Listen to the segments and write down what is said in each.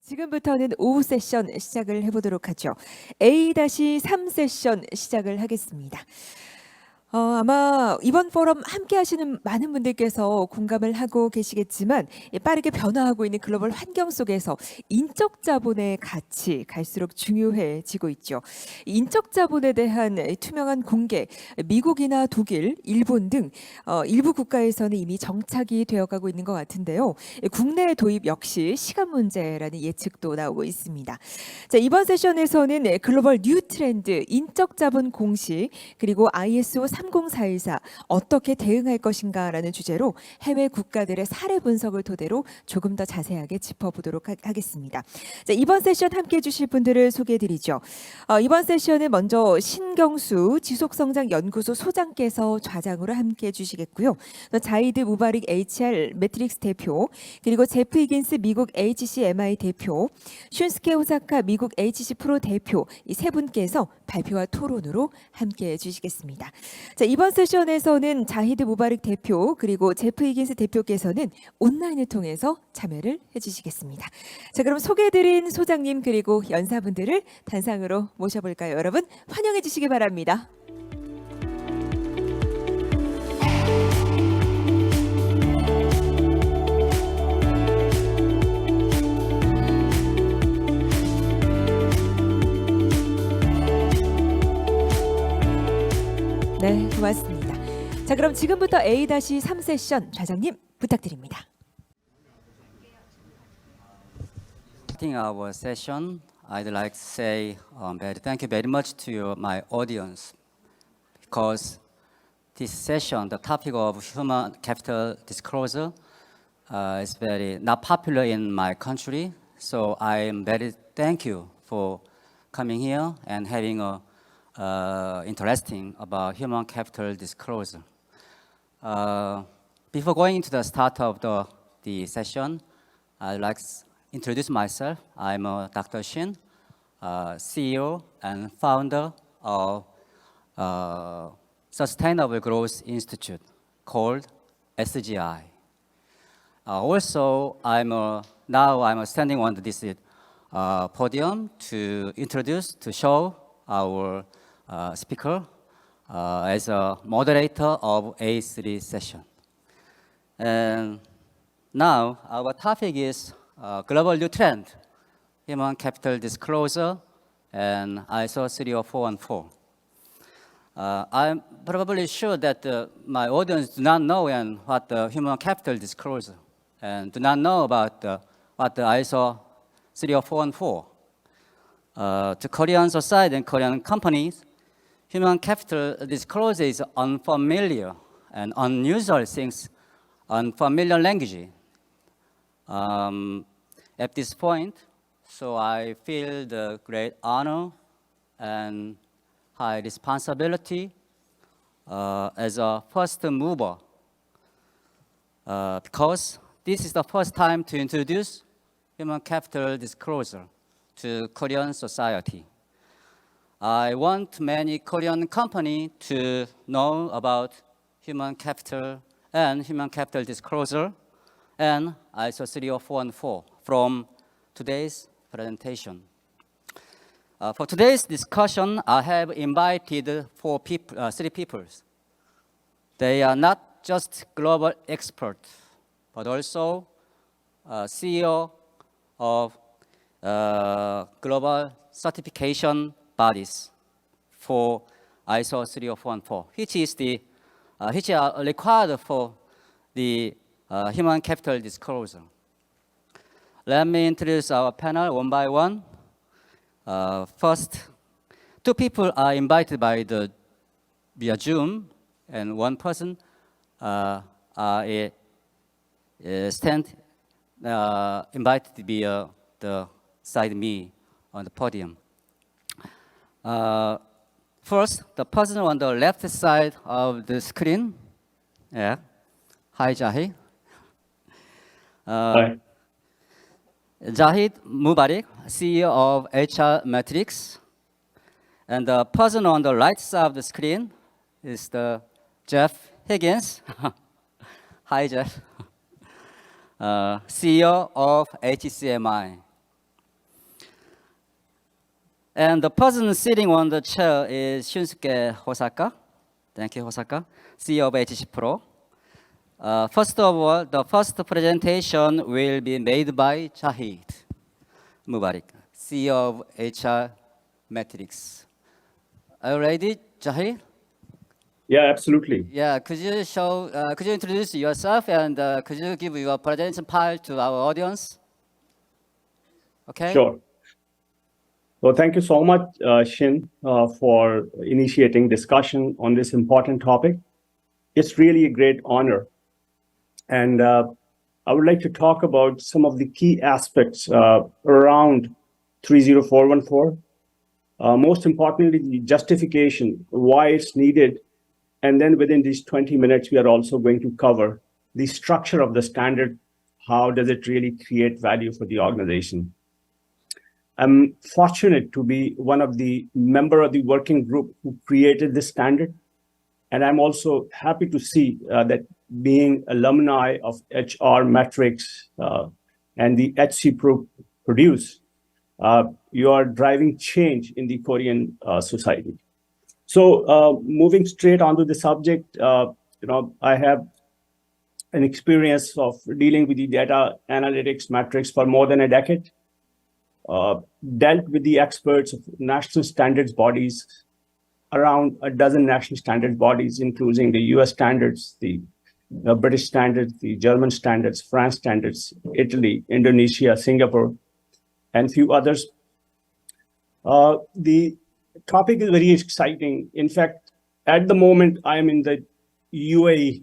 지금부터는 오후 세션 시작을 해보도록 하죠. A-3 세션 시작을 하겠습니다. 아마 이번 포럼 함께 하시는 많은 분들께서 공감을 하고 계시겠지만 빠르게 변화하고 있는 글로벌 환경 속에서 인적 자본의 가치 갈수록 중요해지고 있죠. 인적 자본에 대한 투명한 공개, 미국이나 독일, 일본 등 일부 국가에서는 이미 정착이 되어가고 있는 것 같은데요. 국내 도입 역시 시간 문제라는 예측도 나오고 있습니다. 자, 이번 세션에서는 글로벌 뉴트렌드, 인적 자본 공시, 그리고 ISO 30414 어떻게 대응할 것인가라는 주제로 해외 국가들의 사례 분석을 토대로 조금 더 자세하게 짚어보도록 하겠습니다. 자, 이번 세션 함께해 주실 분들을 소개해드리죠. 이번 세션은 먼저 신경수 지속성장연구소 소장께서 좌장으로 함께해 주시겠고요. 자이드 무바릭 HR 매트릭스 대표, 그리고 제프 히긴스 미국 HCMI 대표, 슌스케 호사카 미국 HCPro 대표, 이 세 분께서 발표와 토론으로 함께해 주시겠습니다. 자, 이번 세션에서는 자히드 무바릭 대표 그리고 제프 히긴스 대표께서는 온라인을 통해서 참여를 해주시겠습니다. 자, 그럼 소개해드린 소장님 그리고 연사분들을 단상으로 모셔볼까요? 여러분 환영해 주시기 바랍니다. 네, 고맙습니다. 자, 그럼 지금부터 A-3 세션 좌장님 부탁드립니다. Starting our session, I'd like to say thank you very much to my audience because this session, the topic of human capital disclosure, is very not popular in my country. So I am very thank you for coming here and having a interesting about human capital disclosure. Before going into the start of the session, I'd like to introduce myself. I'm Dr. Shin, CEO and founder of Sustainable Growth Institute called SGI. Also, now I'm standing on this podium to introduce, to show our speaker as a moderator of A3 session. And now our topic is global new trend, human capital disclosure, and ISO 30414. I'm probably sure that my audience do not know what the human capital disclosure and do not know about what the ISO 30414. To Korean society and Korean companies, human capital disclosure is unfamiliar and unusual things, unfamiliar language. At this point, so I feel the great honor and high responsibility as a first mover because this is the first time to introduce human capital disclosure to Korean society. I want many Korean companies to know about human capital and human capital disclosure and ISO 30414 from today's presentation. For today's discussion, I have invited three people. They are not just global experts, but also CEO of global certification bodies for ISO 30414, which are required for the human capital disclosure. Let me introduce our panel one by one. First, two people are invited via Zoom, and one person invited via the side me on the podium. First, the person on the left side of the screen. Yeah. Hi, Jahid. Hi. Jahid Mubarak, CEO of HR Matrix. And the person on the right side of the screen is the Jeff Higgins. Hi, Jeff. CEO of HCMI. And the person sitting on the chair is Shunsuke Hosaka. Thank you, Hosaka, CEO of HCPro. First of all, the first presentation will be made by Jahid Mubarak, CEO of HR Metrics. Are you ready, Jahid? Yeah, absolutely. Yeah, could you introduce yourself and could you give your presentation file to our audience? Okay. Sure. Well, thank you so much, Shin, for initiating discussion on this important topic. It's really a great honor. And I would like to talk about some of the key aspects around 30414. Most importantly, the justification, why it's needed. And then within these 20 minutes, we are also going to cover the structure of the standard. How does it really create value for the organization? I'm fortunate to be one of the member of the working group who created this standard. And I'm also happy to see that being alumni of HR Metrics and the HCPro produce, you are driving change in the Korean society. So moving straight onto the subject, I have an experience of dealing with the data analytics metrics for more than a decade. Dealt with the experts of national standards bodies, around a dozen national standards bodies, including the US standards, the British standards, the German standards, France standards, Italy, Indonesia, Singapore, and few others. The topic is very exciting. In fact, at the moment, I am in the UAE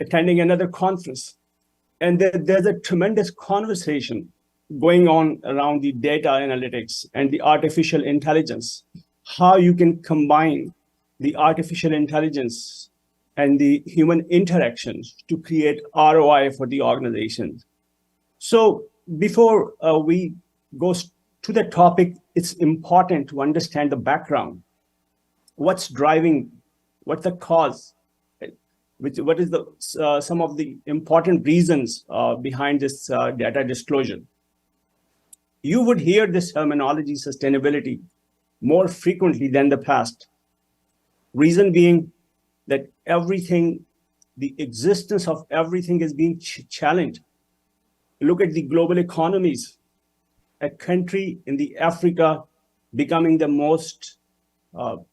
attending another conference, and there's a tremendous conversation going on around the data analytics and the artificial intelligence, how you can combine the artificial intelligence and the human interactions to create ROI for the organization. So before we go to the topic, it's important to understand the background. What's driving, what's the cause, what is the some of the important reasons behind this data disclosure. You would hear this terminology, sustainability, more frequently than the past. Reason being that everything, the existence of everything is being challenged. Look at the global economies. A country in the Africa becoming the most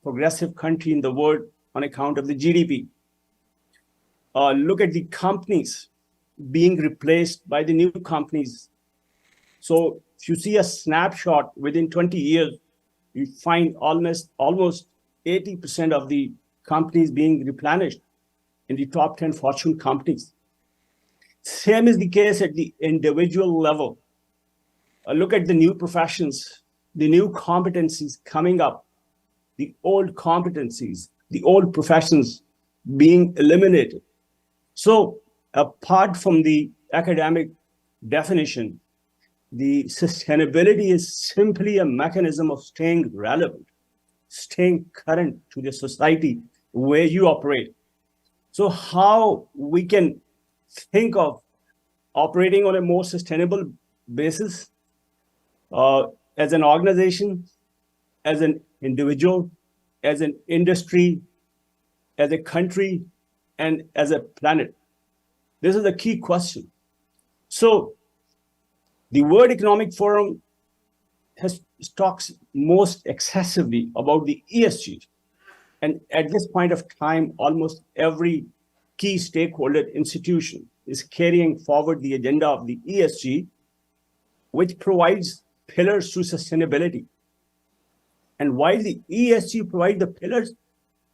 progressive country in the world on account of the GDP. Look at the companies being replaced by the new companies. So if you see a snapshot within 20 years, you find almost 80% of the companies being replenished in the top 10 Fortune companies. Same is the case at the individual level. Look at the new professions, the new competencies coming up, the old competencies, the old professions being eliminated. So apart from the academic definition, the sustainability is simply a mechanism of staying relevant, staying current to the society where you operate. So how we can think of operating on a more sustainable basis as an organization, as an individual, as an industry, as a country, and as a planet. This is a key question. So the World Economic Forum talks most excessively about the ESG. And at this point of time, almost every key stakeholder institution is carrying forward the agenda of the ESG, which provides pillars to sustainability. And while the ESG provides the pillars,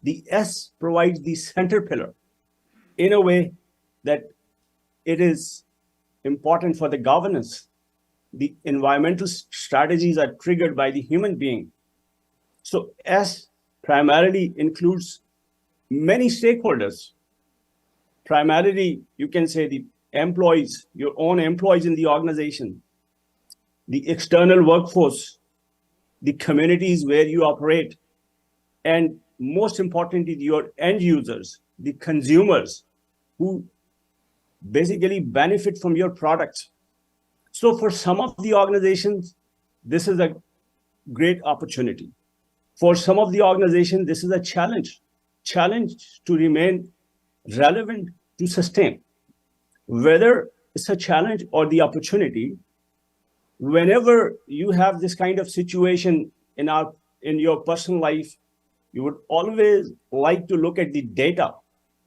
the S provides the center pillar in a way that it is important for the governance. The environmental strategies are triggered by the human being. So S primarily includes many stakeholders. Primarily, you can say the employees, your own employees in the organization, the external workforce, the communities where you operate, and most importantly, your end users, the consumers who basically benefit from your products. So for some of the organizations, this is a great opportunity. For some of the organizations, this is a challenge to remain relevant, to sustain. Whether it's a challenge or the opportunity, whenever you have this kind of situation in your personal life, you would always like to look at the data.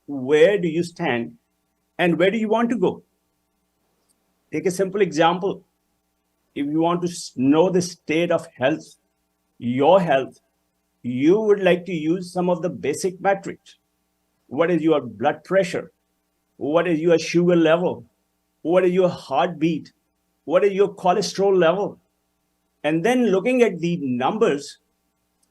Where do you stand and where do you want to go? Take a simple example. If you want to know the state of health, your health, you would like to use some of the basic metrics. What is your blood pressure? What is your sugar level? What is your heartbeat? What is your cholesterol level? And then looking at the numbers,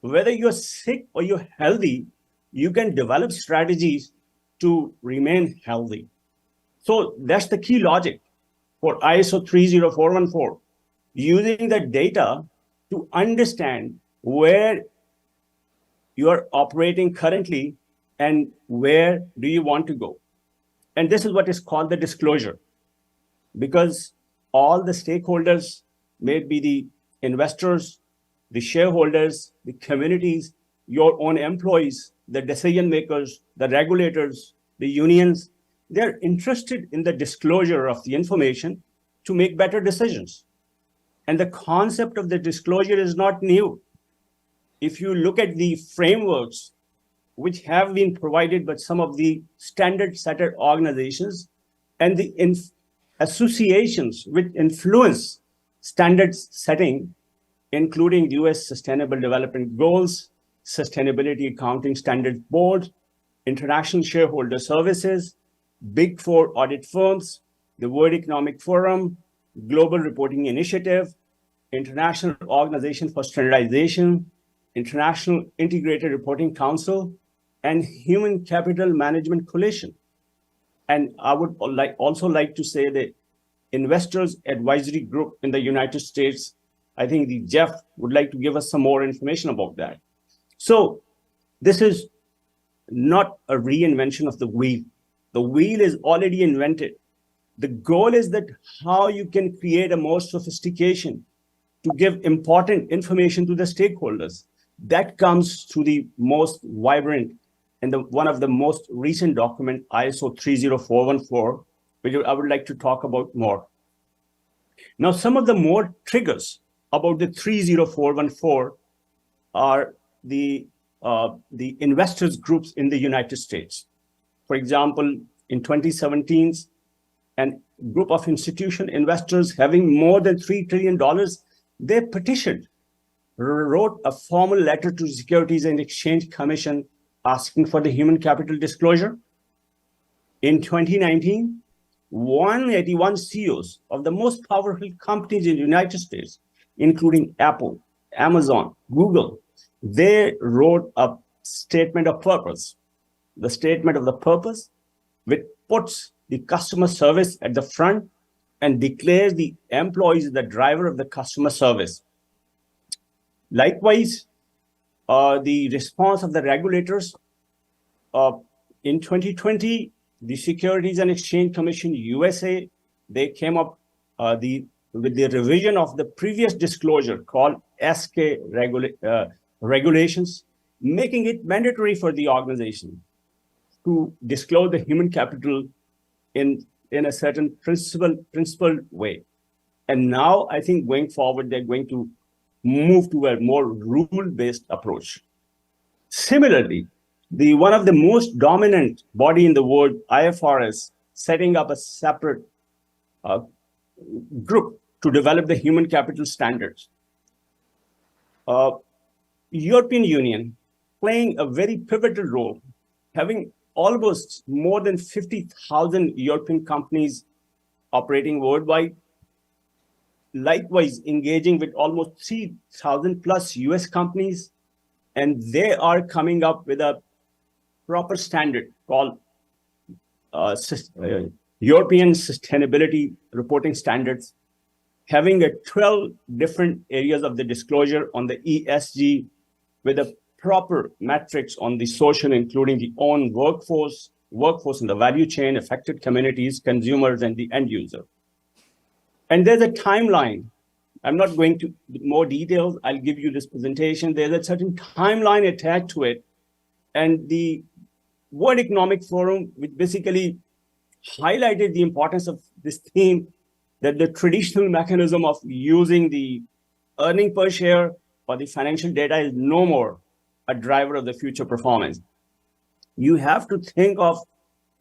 whether you're sick or you're healthy, you can develop strategies to remain healthy. So that's the key logic for ISO 30414, using the data to understand where you are operating currently and where do you want to go. And this is what is called the disclosure, because all the stakeholders, may it be the investors, the shareholders, the communities, your own employees, the decision makers, the regulators, the unions, they're interested in the disclosure of the information to make better decisions. And the concept of the disclosure is not new. If you look at the frameworks which have been provided by some of the standard setter organizations and the associations which influence standards setting, including US Sustainable Development Goals, Sustainability Accounting Standards Board, International Shareholder Services, Big Four audit firms, the World Economic Forum, Global Reporting Initiative, International Organization for Standardization, International Integrated Reporting Council, and Human Capital Management Coalition. And I would also like to say the Investors Advisory Group in the United States. I think the Jeff would like to give us some more information about that. So this is not a reinvention of the wheel. The wheel is already invented. The goal is that how you can create a more sophistication to give important information to the stakeholders. That comes through the most vibrant and one of the most recent document, ISO 30414, which I would like to talk about more. Now, some of the more triggers about the 30414 are the investors groups in the United States. For example, in 2017, a group of institutional investors having more than $3 trillion, they petitioned, wrote a formal letter to the Securities and Exchange Commission asking for the human capital disclosure. In 2019, 181 CEOs of the most powerful companies in the United States, including Apple, Amazon, Google, they wrote a statement of purpose. The statement of the purpose, which puts the customer service at the front and declares the employees the driver of the customer service. Likewise, the response of the regulators in 2020, the Securities and Exchange Commission USA, they came up with the revision of the previous disclosure called SK regulations, making it mandatory for the organization to disclose the human capital in a certain principled way. And now I think going forward, they're going to move to a more rule-based approach. Similarly, one of the most dominant body in the world, IFRS, setting up a separate group to develop the human capital standards. European Union playing a very pivotal role, having almost more than 50,000 European companies operating worldwide. Likewise, engaging with almost 3,000 plus US companies, and they are coming up with a proper standard called European Sustainability Reporting Standards, having 12 different areas of the disclosure on the ESG with a proper metrics on the social, including the own workforce in the value chain, affected communities, consumers, and the end user. And there's a timeline I'm not going to more details. I'll give you this presentation. There's a certain timeline attached to it. And the World Economic Forum, which basically highlighted the importance of this theme, that the traditional mechanism of using the earning per share or the financial data is no more a driver of the future performance. You have to think of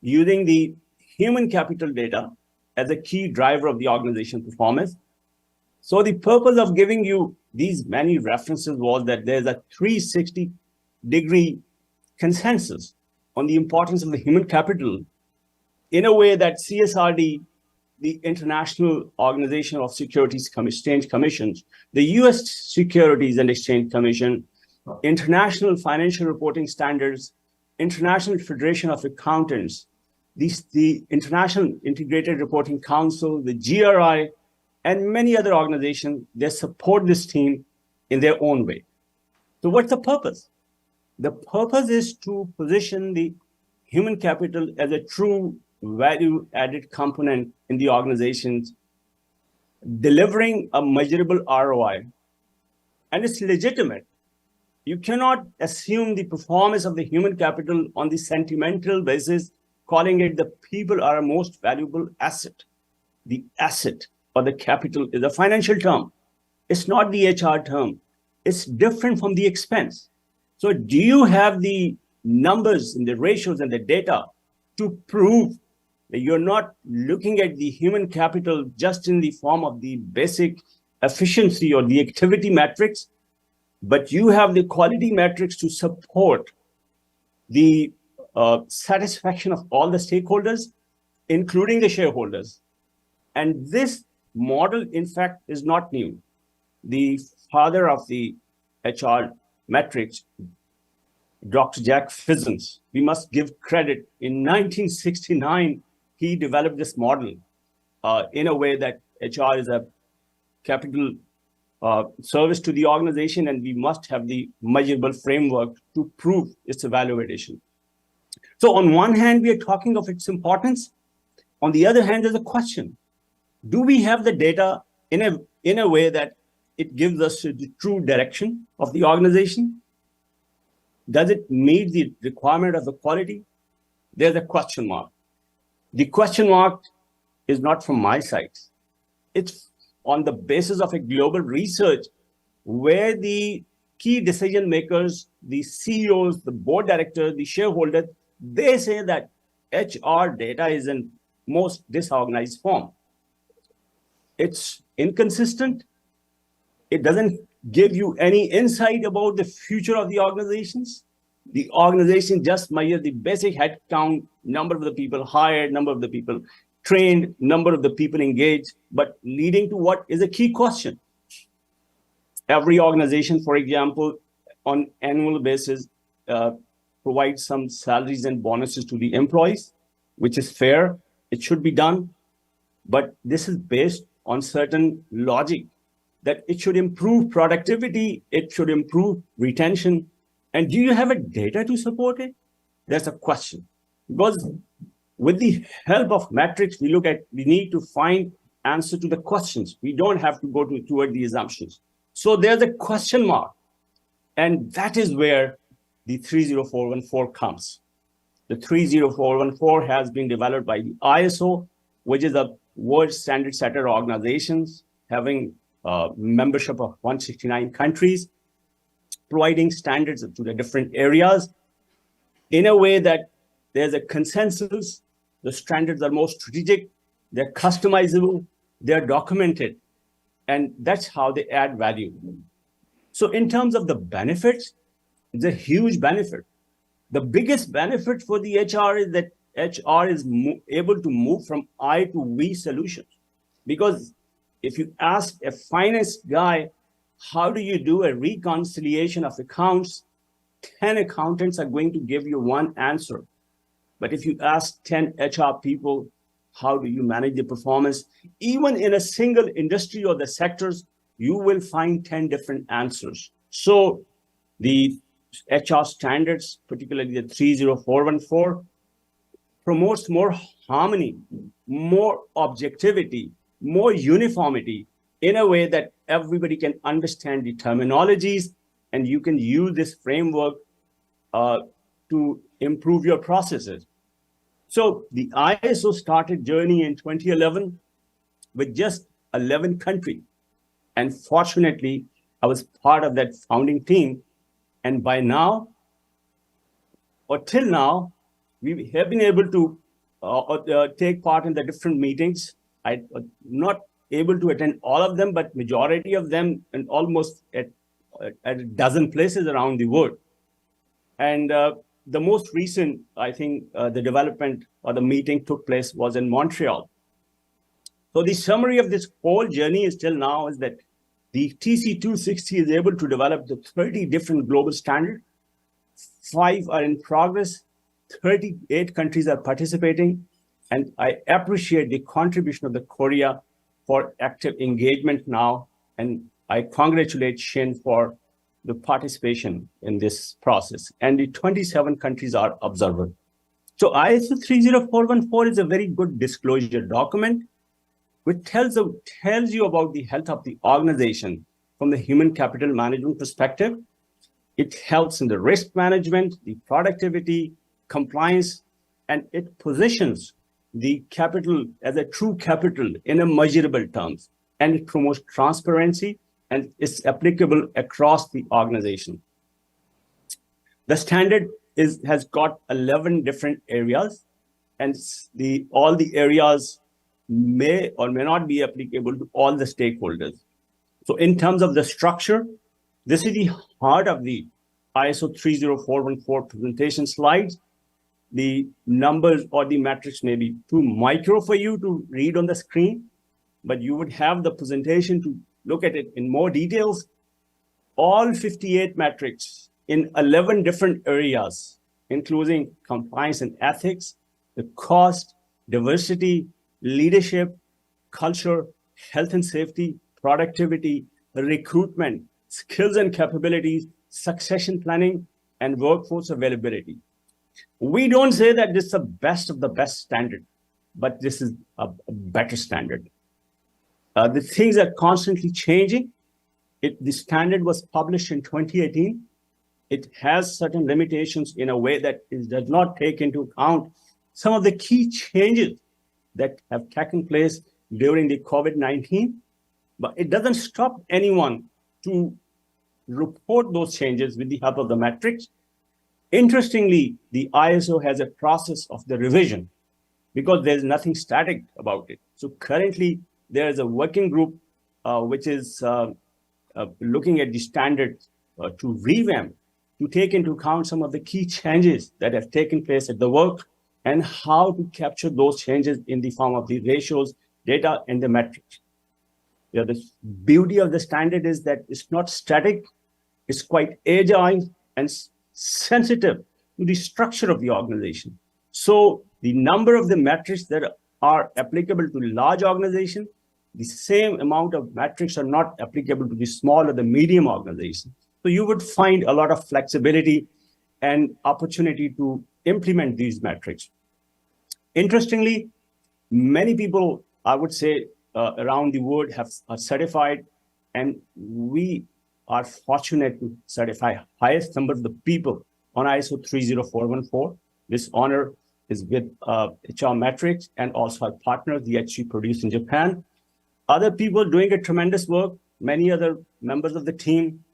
using the human capital data as a key driver of the organization performance. So the purpose of giving you these many references was that there's a 360-degree consensus on the importance of the human capital in a way that CSRD, the International Organization of Securities Exchange Commissions, the US Securities and Exchange Commission, International Financial Reporting Standards, International Federation of Accountants, the International Integrated Reporting Council, the GRI, and many other organizations, they support this theme in their own way. So what's the purpose? The purpose is to position the human capital as a true value-added component in the organizations, delivering a measurable ROI. And it's legitimate. You cannot assume the performance of the human capital on the sentimental basis, calling it the people are a most valuable asset. The asset or the capital is a financial term. It's not the HR term. It's different from the expense. So do you have the numbers and the ratios and the data to prove that you're not looking at the human capital just in the form of the basic efficiency or the activity metrics, but you have the quality metrics to support the satisfaction of all the stakeholders, including the shareholders. And this model, in fact, is not new. The father of the HR metrics, Dr. Jack Fizzens, we must give credit. In 1969, he developed this model in a way that HR is a capital service to the organization, and we must have the measurable framework to prove its evaluation. So on one hand, we are talking of its importance. On the other hand, there's a question. Do we have the data in a way that it gives us the true direction of the organization? Does it meet the requirement of the quality? There's a question mark. The question mark is not from my side. It's on the basis of a global research where the key decision makers, the CEOs, the board directors, the shareholders, they say that HR data is in most disorganized form. It's inconsistent. It doesn't give you any insight about the future of the organizations. The organization just measures the basic headcount, number of the people hired, number of the people trained, number of the people engaged, but leading to what is a key question. Every organization, for example, on annual basis, provides some salaries and bonuses to the employees, which is fair. It should be done. But this is based on certain logic that it should improve productivity, it should improve retention. And do you have a data to support it? That's a question. Because with the help of metrics, we need to find answer to the questions. We don't have to go toward the assumptions. So there's a question mark. And that is where the 30414 comes. The 30414 has been developed by the ISO, which is a world standard setter organizations having membership of 169 countries, providing standards to the different areas in a way that there's a consensus. The standards are more strategic, they're customizable, they're documented, and that's how they add value. So in terms of the benefits, it's a huge benefit. The biggest benefit for the HR is that HR is able to move from I to we solutions. Because if you ask a finance guy, how do you do a reconciliation of accounts? 10 accountants are going to give you one answer. But if you ask 10 HR people, how do you manage the performance? Even in a single industry or the sectors, you will find 10 different answers. So the HR standards, particularly the 30414, promotes more harmony, more objectivity, more uniformity in a way that everybody can understand the terminologies, and you can use this framework to improve your processes. So the ISO started journey in 2011 with just 11 countries. And fortunately, I was part of that founding team. And by now, or till now, we have been able to take part in the different meetings. I was not able to attend all of them, but majority of them, and almost at a dozen places around the world. And the most recent, I think, the development or the meeting took place was in Montreal. So the summary of this whole journey is till now is that the TC260 is able to develop the 30 different global standards. 5 are in progress, 38 countries are participating, and I appreciate the contribution of the Korea for active engagement now, and I congratulate Shin for the participation in this process, and the 27 countries are observers. So ISO 30414 is a very good disclosure document, which tells you about the health of the organization from the human capital management perspective. It helps in the risk management, the productivity, compliance, and it positions the capital as a true capital in a measurable terms, and it promotes transparency, and it's applicable across the organization. The standard has got 11 different areas, and all the areas may or may not be applicable to all the stakeholders. So in terms of the structure, this is the heart of the ISO 30414 presentation slides. The numbers or the metrics may be too micro for you to read on the screen, but you would have the presentation to look at it in more details. All 58 metrics in 11 different areas, including compliance and ethics, the cost, diversity, leadership, culture, health and safety, productivity, recruitment, skills and capabilities, succession planning, and workforce availability. We don't say that this is the best of the best standard, but this is a better standard. The things are constantly changing. The standard was published in 2018. It has certain limitations in a way that it does not take into account some of the key changes that have taken place during the COVID-19, but it doesn't stop anyone to report those changes with the help of the metrics. Interestingly, the ISO has a process of the revision because there's nothing static about it. So currently, there is a working group which is looking at the standards to revamp, to take into account some of the key changes that have taken place at the work and how to capture those changes in the form of the ratios, data, and the metrics. Yeah, the beauty of the standard is that it's not static, it's quite agile and sensitive to the structure of the organization. So the number of the metrics that are applicable to large organizations, the same amount of metrics are not applicable to the small or the medium organization. So you would find a lot of flexibility and opportunity to implement these metrics. Interestingly, many people, I would say, around the world are certified, and we are fortunate to certify highest number of the people on ISO 30414. This honor is with HR Metrics and also our partner, the HCPro in Japan. Other people doing a tremendous work, many other members of the team,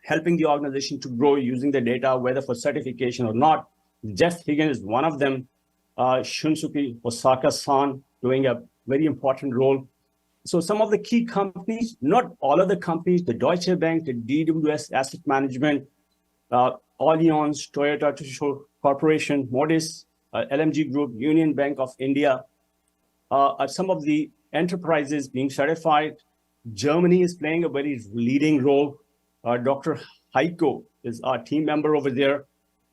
helping the organization to grow using the data, whether for certification or not. Jeff Higgins is one of them. Shunsuke Osaka-san doing a very important role. So some of the key companies, not all of the companies, the Deutsche Bank, the DWS Asset Management, Allianz, Toyota Tsusho Corporation, Modis, LMG Group, Union Bank of India, are some of the enterprises being certified. Germany is playing a very leading role. Dr. Heiko is our team member over there.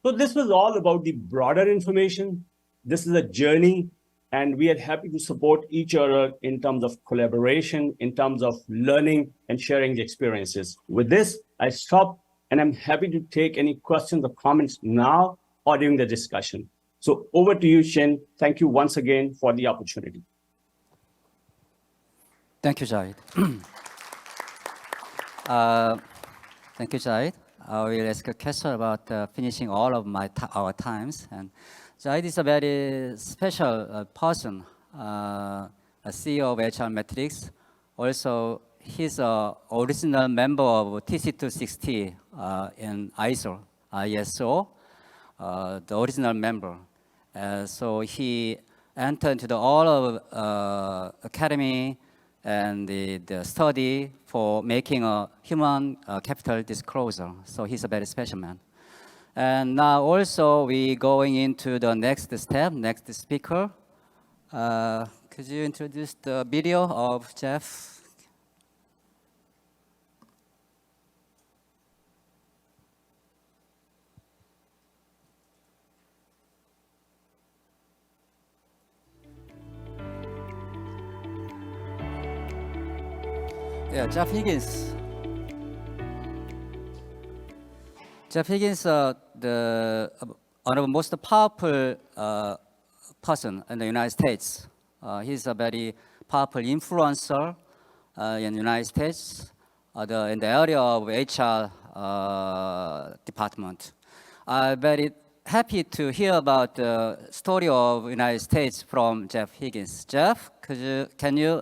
So this was all about the broader information. This is a journey, and we are happy to support each other in terms of collaboration, in terms of learning and sharing the experiences. With this, I stop, and I'm happy to take any questions or comments now or during the discussion. So over to you, Shin. Thank you once again for the opportunity. Thank you, Jahid. Thank you, Jaid. I will ask a question about finishing all of our times. And Jaid is a very special person, a CEO of HR Metrics. Also, he's an original member of TC260 in ISO, the original member. So he entered into all of academy and the study for making a human capital disclosure. So he's a very special man. And now also we going into the next step, next speaker. Could you introduce the video of Jeff? Yeah, Jeff Higgins. Jeff Higgins, one of the most powerful person in the United States. He's a very powerful influencer in the United States in the area of HR department. I'm very happy to hear about the story of United States from Jeff Higgins. Jeff, can you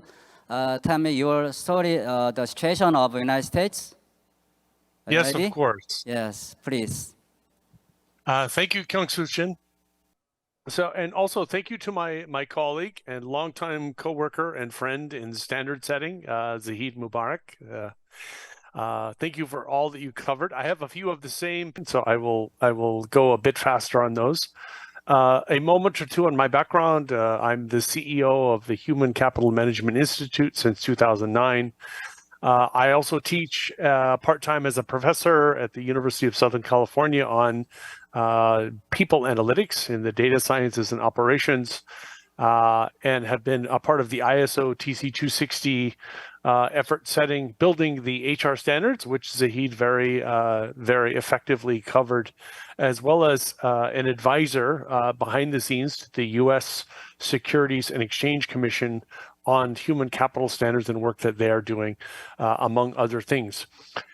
tell me your story, the situation of the United States? Yes, Ready? of course. Yes, please. Thank you, Kyung Soo Shin. So, and also thank you to my colleague and longtime coworker and friend in standard setting, Zahid Mubarak. Thank you for all that you covered. I have a few of the same, so I will go a bit faster on those. A moment or two on my background. I'm the CEO of the Human Capital Management Institute since 2009. I also teach part-time as a professor at the University of Southern California on people analytics in the data sciences and operations, and have been a part of the ISO TC260 effort setting, building the HR standards, which Zahid very effectively covered, as well as an advisor behind the scenes to the U.S. Securities and Exchange Commission on human capital standards and work that they are doing, among other things.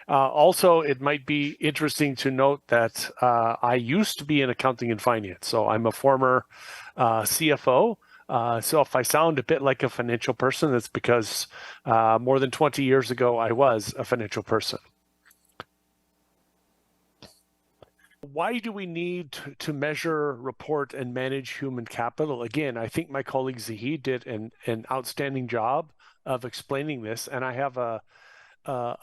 Also, it might be interesting to note that I used to be in accounting and finance, so I'm a former CFO. So if I sound a bit like a financial person, that's because more than 20 years ago, I was a financial person. Why do we need to measure, report, and manage human capital? Again, I think my colleague Zahid did an outstanding job of explaining this, and I have a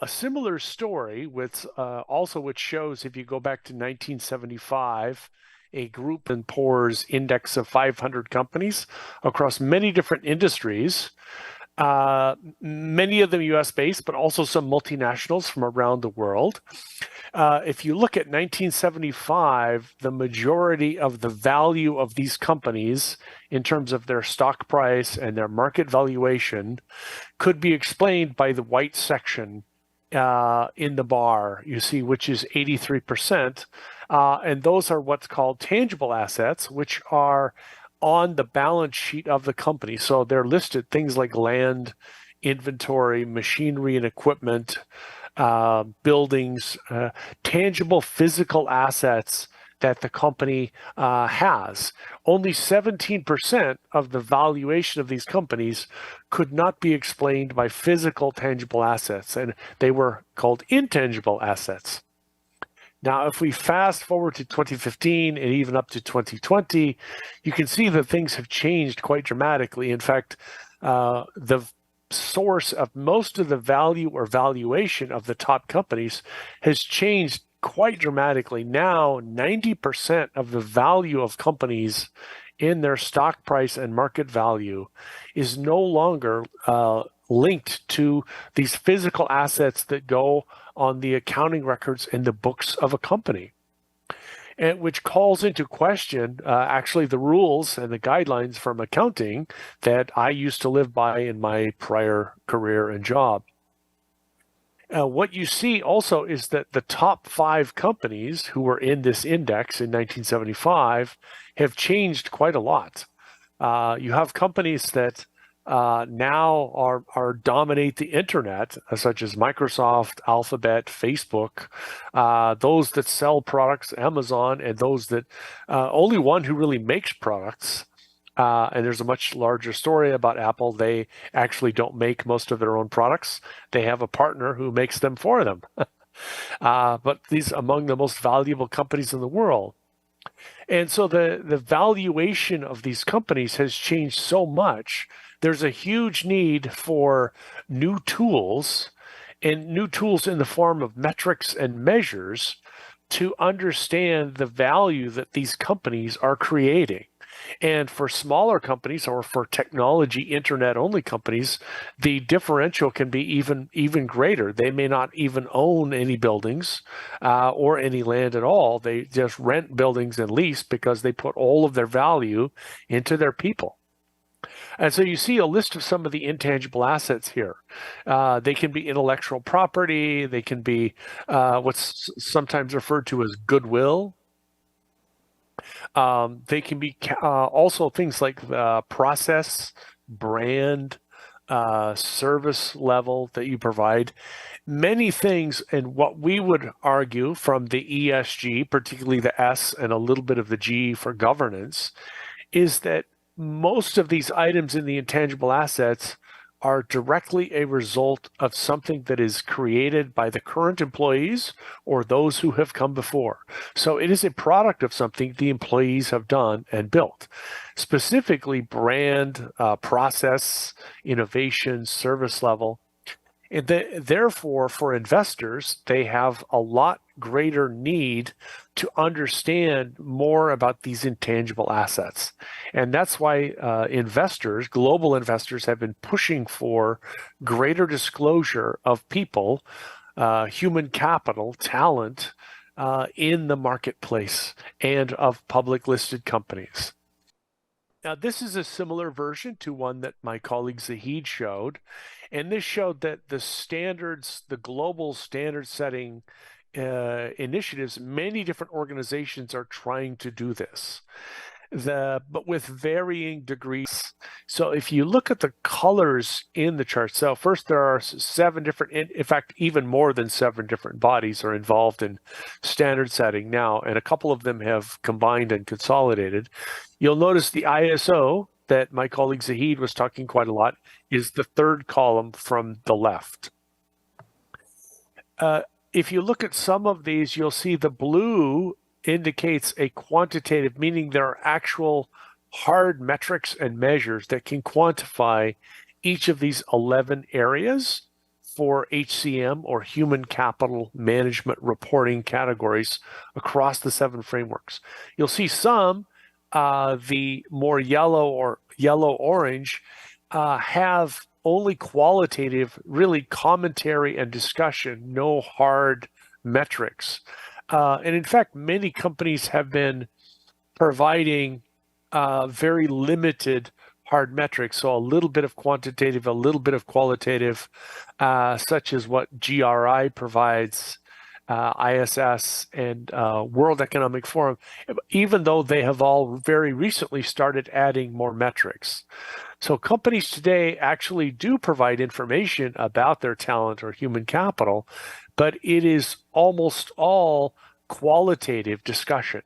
similar story with also which shows, if you go back to 1975, a group and Poor's index of 500 companies across many different industries, many of them US based, but also some multinationals from around the world. If you look at 1975, the majority of the value of these companies in terms of their stock price and their market valuation could be explained by the white section in the bar, you see, which is 83%. And those are what's called tangible assets, which are on the balance sheet of the company. So they're listed things like land, inventory, machinery and equipment, buildings, tangible physical assets that the company has. Only 17% of the valuation of these companies could not be explained by physical tangible assets, and they were called intangible assets. Now, if we fast forward to 2015 and even up to 2020, you can see that things have changed quite dramatically. In fact, the source of most of the value or valuation of the top companies has changed quite dramatically. Now, 90% of the value of companies in their stock price and market value is no longer linked to these physical assets that go on the accounting records and the books of a company, and which calls into question actually the rules and the guidelines from accounting that I used to live by in my prior career and job. What you see also is that the top 5 companies who were in this index in 1975 have changed quite a lot. You have companies that now are dominate the internet, such as Microsoft, Alphabet, Facebook, those that sell products, Amazon, and those that only one who really makes products. And there's a much larger story about Apple. They actually don't make most of their own products. They have a partner who makes them for them. But these are among the most valuable companies in the world. And so the valuation of these companies has changed so much. There's a huge need for new tools, and new tools in the form of metrics and measures to understand the value that these companies are creating. And for smaller companies or for technology internet only companies, the differential can be even greater. They may not even own any buildings or any land at all. They just rent buildings and lease because they put all of their value into their people. And so you see a list of some of the intangible assets here. They can be intellectual property. They can be what's sometimes referred to as goodwill. They can be also things like process, brand, service level that you provide. Many things, and what we would argue from the ESG, particularly the S and a little bit of the G for governance, is that most of these items in the intangible assets are directly a result of something that is created by the current employees or those who have come before. So it is a product of something the employees have done and built. Specifically, brand, process, innovation, service level. And therefore, for investors, they have a lot greater need to understand more about these intangible assets. And that's why investors, global investors, have been pushing for greater disclosure of people, human capital, talent in the marketplace and of public listed companies. Now, this is a similar version to one that my colleague Zahid showed. And this showed that the standards, the global standard setting initiatives, many different organizations are trying to do this, but with varying degrees. So if you look at the colors in the chart, so first there are 7 different, in fact, even more than 7 different bodies are involved in standard setting now, and a couple of them have combined and consolidated. You'll notice the ISO that my colleague Zahid was talking quite a lot is the 3rd column from the left. If you look at some of these, you'll see the blue indicates a quantitative, meaning there are actual hard metrics and measures that can quantify each of these 11 areas for HCM or human capital management reporting categories across the 7 frameworks. You'll see some, the more yellow or yellow-orange, have only qualitative, really commentary and discussion, no hard metrics. And in fact, many companies have been providing very limited hard metrics, so a little bit of quantitative, a little bit of qualitative, such as what GRI provides, ISS, and World Economic Forum, even though they have all very recently started adding more metrics. So companies today actually do provide information about their talent or human capital, but it is almost all qualitative discussion.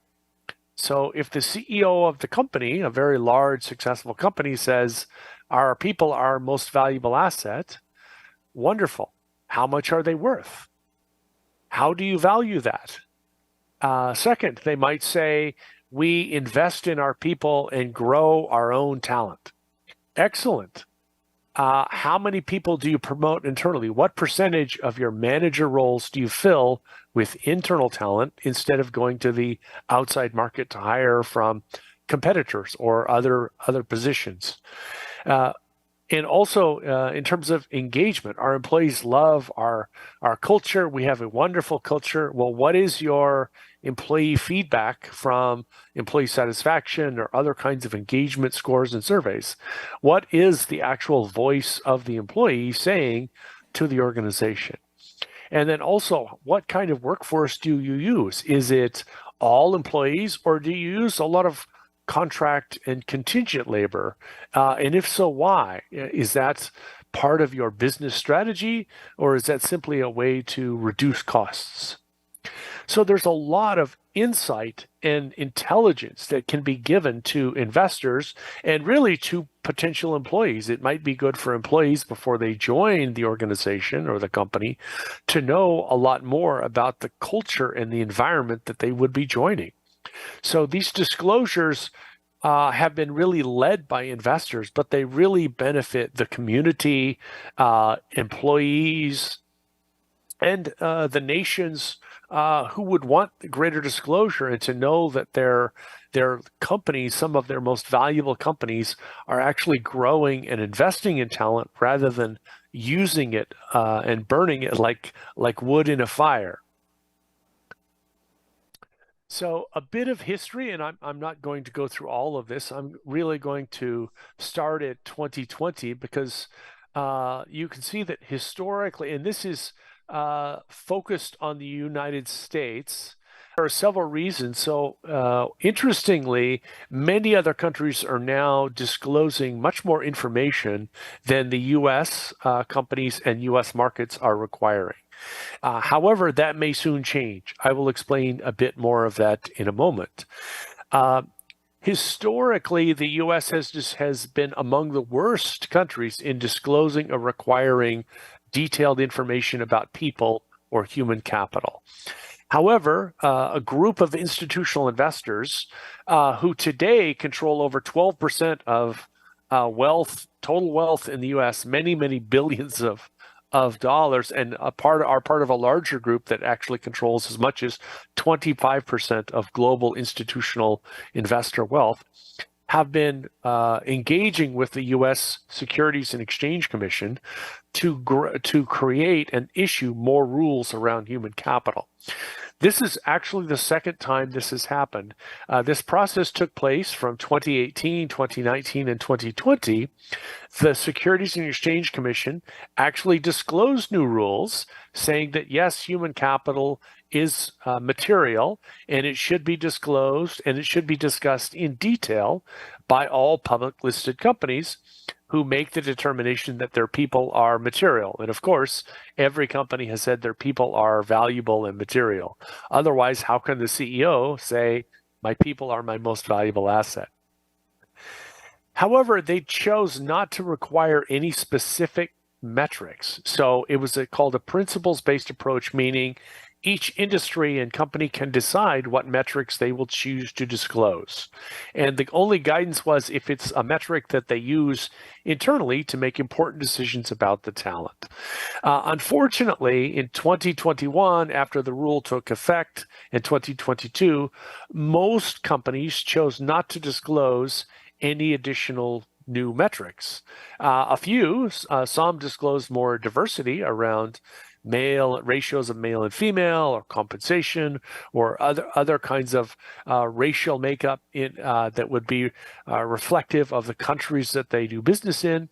So if the CEO of the company, a very large, successful company, says, our people are our most valuable asset, wonderful. How much are they worth? How do you value that? Second, they might say, we invest in our people and grow our own talent. Excellent. How many people do you promote internally? What percentage of your manager roles do you fill with internal talent instead of going to the outside market to hire from competitors or other positions? And also, in terms of engagement, our employees love our culture. We have a wonderful culture. Well, what is your employee feedback from employee satisfaction or other kinds of engagement scores and surveys? What is the actual voice of the employee saying to the organization? And then also, what kind of workforce do you use? Is it all employees, or do you use a lot of contract and contingent labor? And if so, why? Is that part of your business strategy, or is that simply a way to reduce costs? So there's a lot of insight and intelligence that can be given to investors and really to potential employees. It might be good for employees before they join the organization or the company to know a lot more about the culture and the environment that they would be joining. So these disclosures have been really led by investors, but they really benefit the community, employees, and the nations who would want greater disclosure and to know that their companies, some of their most valuable companies, are actually growing and investing in talent rather than using it and burning it like wood in a fire. So a bit of history, and I'm not going to go through all of this. I'm really going to start at 2020 because you can see that historically, and this is focused on the United States. There are several reasons. So interestingly, many other countries are now disclosing much more information than the US companies and US markets are requiring. However, that may soon change. I will explain a bit more of that in a moment. Historically, the U.S. has been among the worst countries in disclosing or requiring detailed information about people or human capital. However, a group of institutional investors who today control over 12% of total wealth in the U.S., many, many billions of dollars, and are part of a larger group that actually controls as much as 25% of global institutional investor wealth, have been engaging with the U.S. Securities and Exchange Commission to create and issue more rules around human capital. This is actually the second time this has happened. This process took place from 2018, 2019, and 2020. The Securities and Exchange Commission actually disclosed new rules saying that, yes, human capital is material and it should be disclosed and it should be discussed in detail by all public listed companies who make the determination that their people are material. And of course, every company has said their people are valuable and material. Otherwise, how can the CEO say, my people are my most valuable asset? However, they chose not to require any specific metrics. So it was called a principles-based approach, meaning each industry and company can decide what metrics they will choose to disclose. And the only guidance was if it's a metric that they use internally to make important decisions about the talent. Unfortunately, in 2021, after the rule took effect in 2022, most companies chose not to disclose any additional new metrics. A few, some disclosed more diversity around ratios of male and female, or compensation, or other kinds of racial makeup that would be reflective of the countries that they do business in,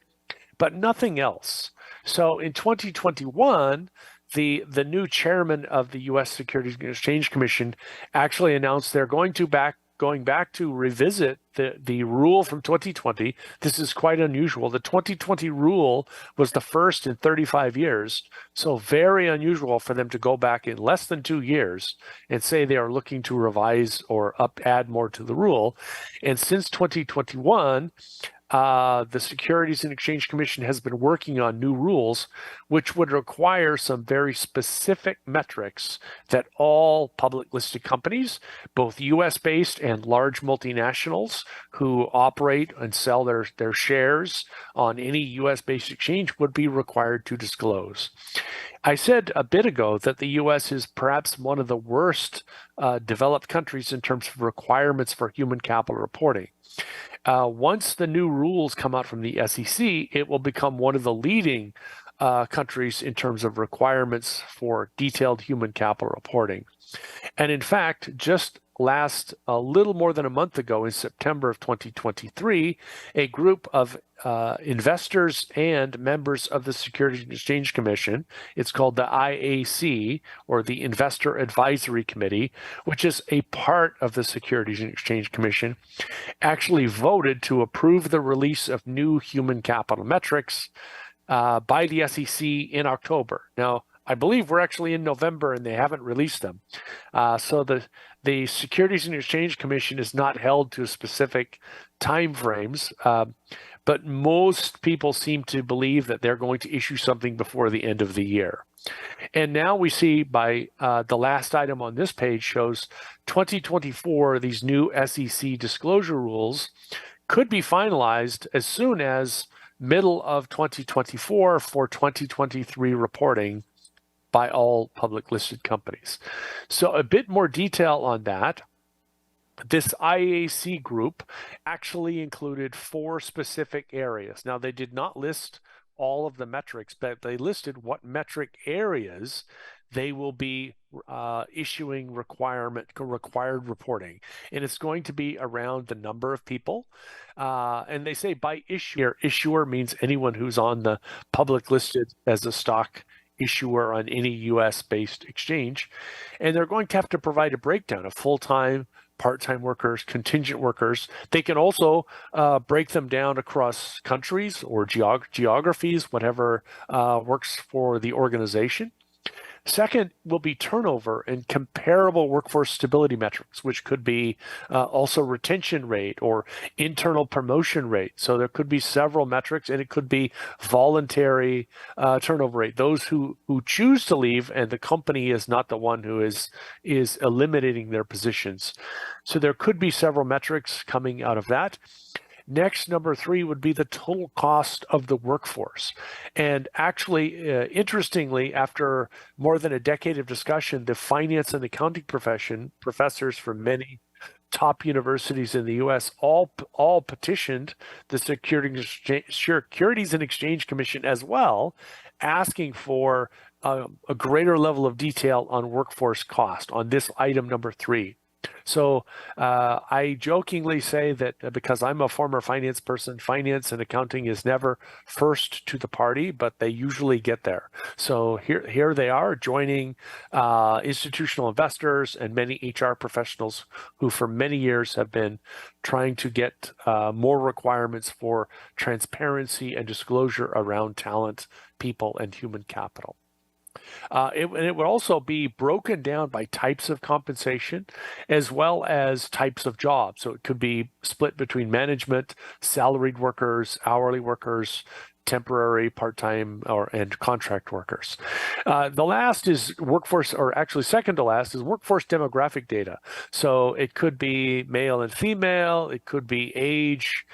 but nothing else. So in 2021, the new chairman of the U.S. Securities and Exchange Commission actually announced they're going back to revisit the rule from 2020. This is quite unusual. The 2020 rule was the first in 35 years, so very unusual for them to go back in less than 2 years and say they are looking to revise or add more to the rule. And since 2021, the Securities and Exchange Commission has been working on new rules, which would require some very specific metrics that all public listed companies, both US-based and large multinationals who operate and sell their shares on any US-based exchange, would be required to disclose. I said a bit ago that the US is perhaps one of the worst developed countries in terms of requirements for human capital reporting. Once the new rules come out from the SEC, it will become one of the leading countries in terms of requirements for detailed human capital reporting. And in fact, just last a little more than a month ago, in September of 2023, a group of investors and members of the Securities and Exchange Commission, it's called the IAC, or the Investor Advisory Committee, which is a part of the Securities and Exchange Commission, actually voted to approve the release of new human capital metrics by the SEC in October. Now, I believe we're actually in November and they haven't released them. So the Securities and Exchange Commission is not held to specific time frames, but most people seem to believe that they're going to issue something before the end of the year. And now we see by the last item on this page shows 2024, these new SEC disclosure rules could be finalized as soon as middle of 2024 for 2023 reporting by all public listed companies. So a bit more detail on that. This IAC group actually included 4 specific areas. Now, they did not list all of the metrics, but they listed what metric areas they will be issuing required reporting. And it's going to be around the number of people. And they say by issuer, issuer means anyone who's on the public listed as a stock issuer on any US-based exchange. And they're going to have to provide a breakdown of full-time, part-time workers, contingent workers. They can also break them down across countries or geographies, whatever works for the organization. Second will be turnover and comparable workforce stability metrics, which could be also retention rate or internal promotion rate. So there could be several metrics, and it could be voluntary turnover rate. Those who choose to leave and the company is not the one who is eliminating their positions. So there could be several metrics coming out of that. Next, number 3 would be the total cost of the workforce. And actually, interestingly, after more than a decade of discussion, the finance and accounting profession, professors from many top universities in the U.S. all petitioned the Securities and Exchange Commission as well, asking for a greater level of detail on workforce cost on this item number 3. So I jokingly say that because I'm a former finance person, finance and accounting is never first to the party, but they usually get there. So here they are joining institutional investors and many HR professionals who for many years have been trying to get more requirements for transparency and disclosure around talent, people, and human capital. It would also be broken down by types of compensation as well as types of jobs. So it could be split between management, salaried workers, hourly workers, temporary, part-time, and contract workers. The last is workforce, or actually second to last, is workforce demographic data. So it could be male and female, it could be age,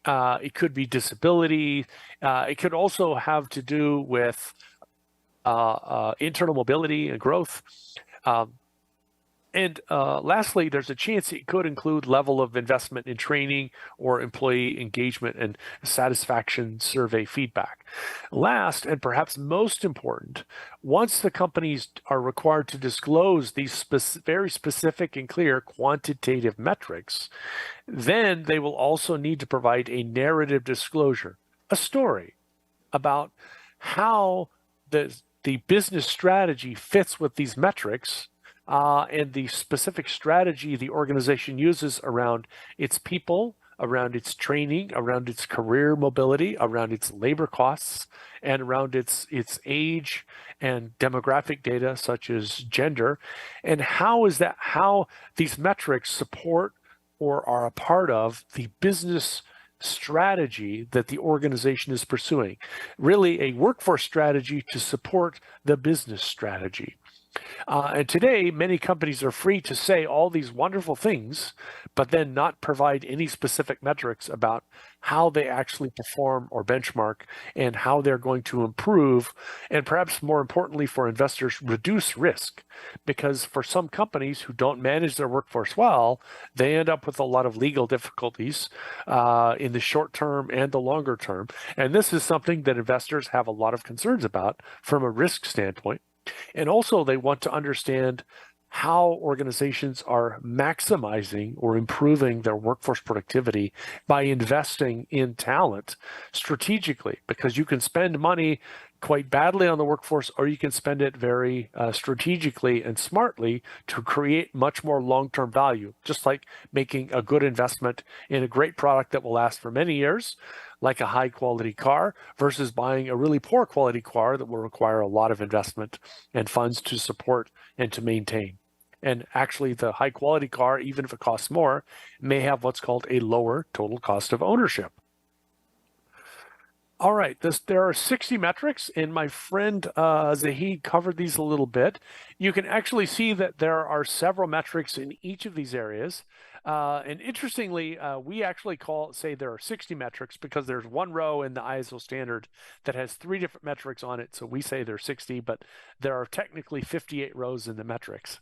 it could be disability. It could also have to do with internal mobility and growth. And lastly, there's a chance it could include level of investment in training or employee engagement and satisfaction survey feedback. Last, and perhaps most important, once the companies are required to disclose these very specific and clear quantitative metrics, then they will also need to provide a narrative disclosure, a story about how the business strategy fits with these metrics and the specific strategy the organization uses around its people, around its training, around its career mobility, around its labor costs, and around its age and demographic data such as gender, and how these metrics support or are a part of the business strategy that the organization is pursuing. Really a workforce strategy to support the business strategy. And today, many companies are free to say all these wonderful things, but then not provide any specific metrics about how they actually perform or benchmark and how they're going to improve, and perhaps more importantly for investors, reduce risk. Because for some companies who don't manage their workforce well, they end up with a lot of legal difficulties in the short term and the longer term. And this is something that investors have a lot of concerns about from a risk standpoint. And also they want to understand how organizations are maximizing or improving their workforce productivity by investing in talent strategically, because you can spend money quite badly on the workforce, or you can spend it very strategically and smartly to create much more long-term value, just like making a good investment in a great product that will last for many years, like a high-quality car, versus buying a really poor quality car that will require a lot of investment and funds to support and to maintain. And actually, the high-quality car, even if it costs more, may have what's called a lower total cost of ownership. All right, there are 60 metrics, and my friend Zahid covered these a little bit. You can actually see that there are several metrics in each of these areas. And interestingly, we actually say there are 60 metrics because there's one row in the ISO standard that has 3 different metrics on it. So we say there's 60, but there are technically 58 rows in the metrics,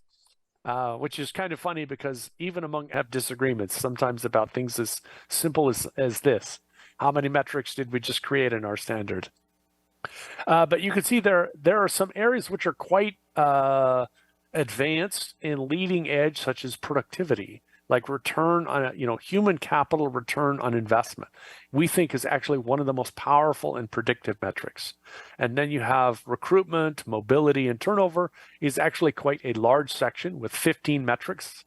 which is kind of funny because even among have disagreements sometimes about things as simple as this. How many metrics did we just create in our standard? But you can see there are some areas which are quite advanced and leading edge, such as productivity, like return on, human capital return on investment. We think is actually one of the most powerful and predictive metrics. And then you have recruitment, mobility, and turnover is actually quite a large section with 15 metrics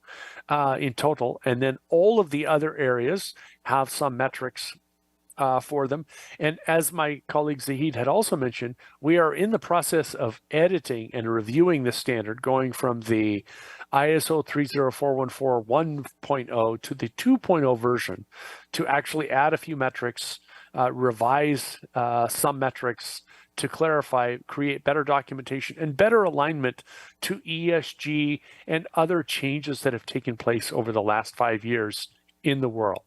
in total. And then all of the other areas have some metrics for them. And as my colleague Zahid had also mentioned, we are in the process of editing and reviewing the standard, going from the ISO 30414 1.0 to the 2.0 version to actually add a few metrics, revise some metrics to clarify, create better documentation and better alignment to ESG and other changes that have taken place over the last 5 years in the world.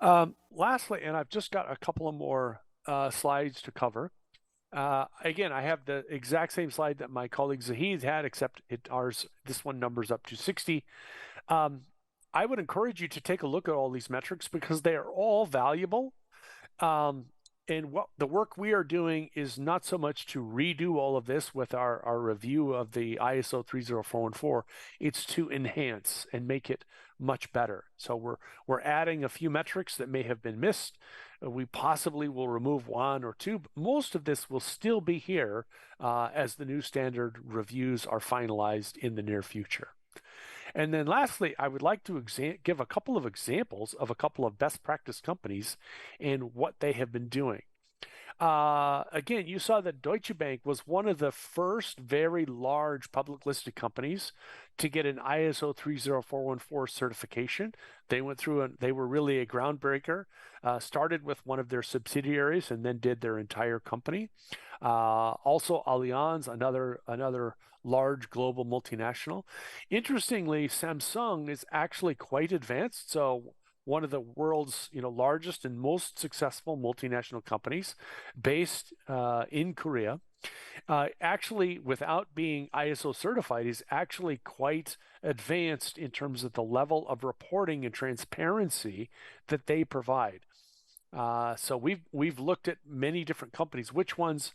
Lastly, and I've just got a couple of more slides to cover. Again, I have the exact same slide that my colleague Zahid had, except this one numbers up to 60. I would encourage you to take a look at all these metrics because they are all valuable. And what the work we are doing is not so much to redo all of this with our review of the ISO 30414. It's to enhance and make it much better. So we're adding a few metrics that may have been missed. We possibly will remove 1 or 2, but most of this will still be here as the new standard reviews are finalized in the near future. And then lastly, I would like to give a couple of examples of a couple of best practice companies and what they have been doing. Again, you saw that Deutsche Bank was one of the first very large public listed companies to get an ISO 30414 certification. They went through and they were really a groundbreaker, started with one of their subsidiaries and then did their entire company. Also Allianz, another large global multinational. Interestingly, Samsung is actually quite advanced. So one of the world's largest and most successful multinational companies based in Korea, actually without being ISO certified is actually quite advanced in terms of the level of reporting and transparency that they provide. So we've looked at many different companies, which ones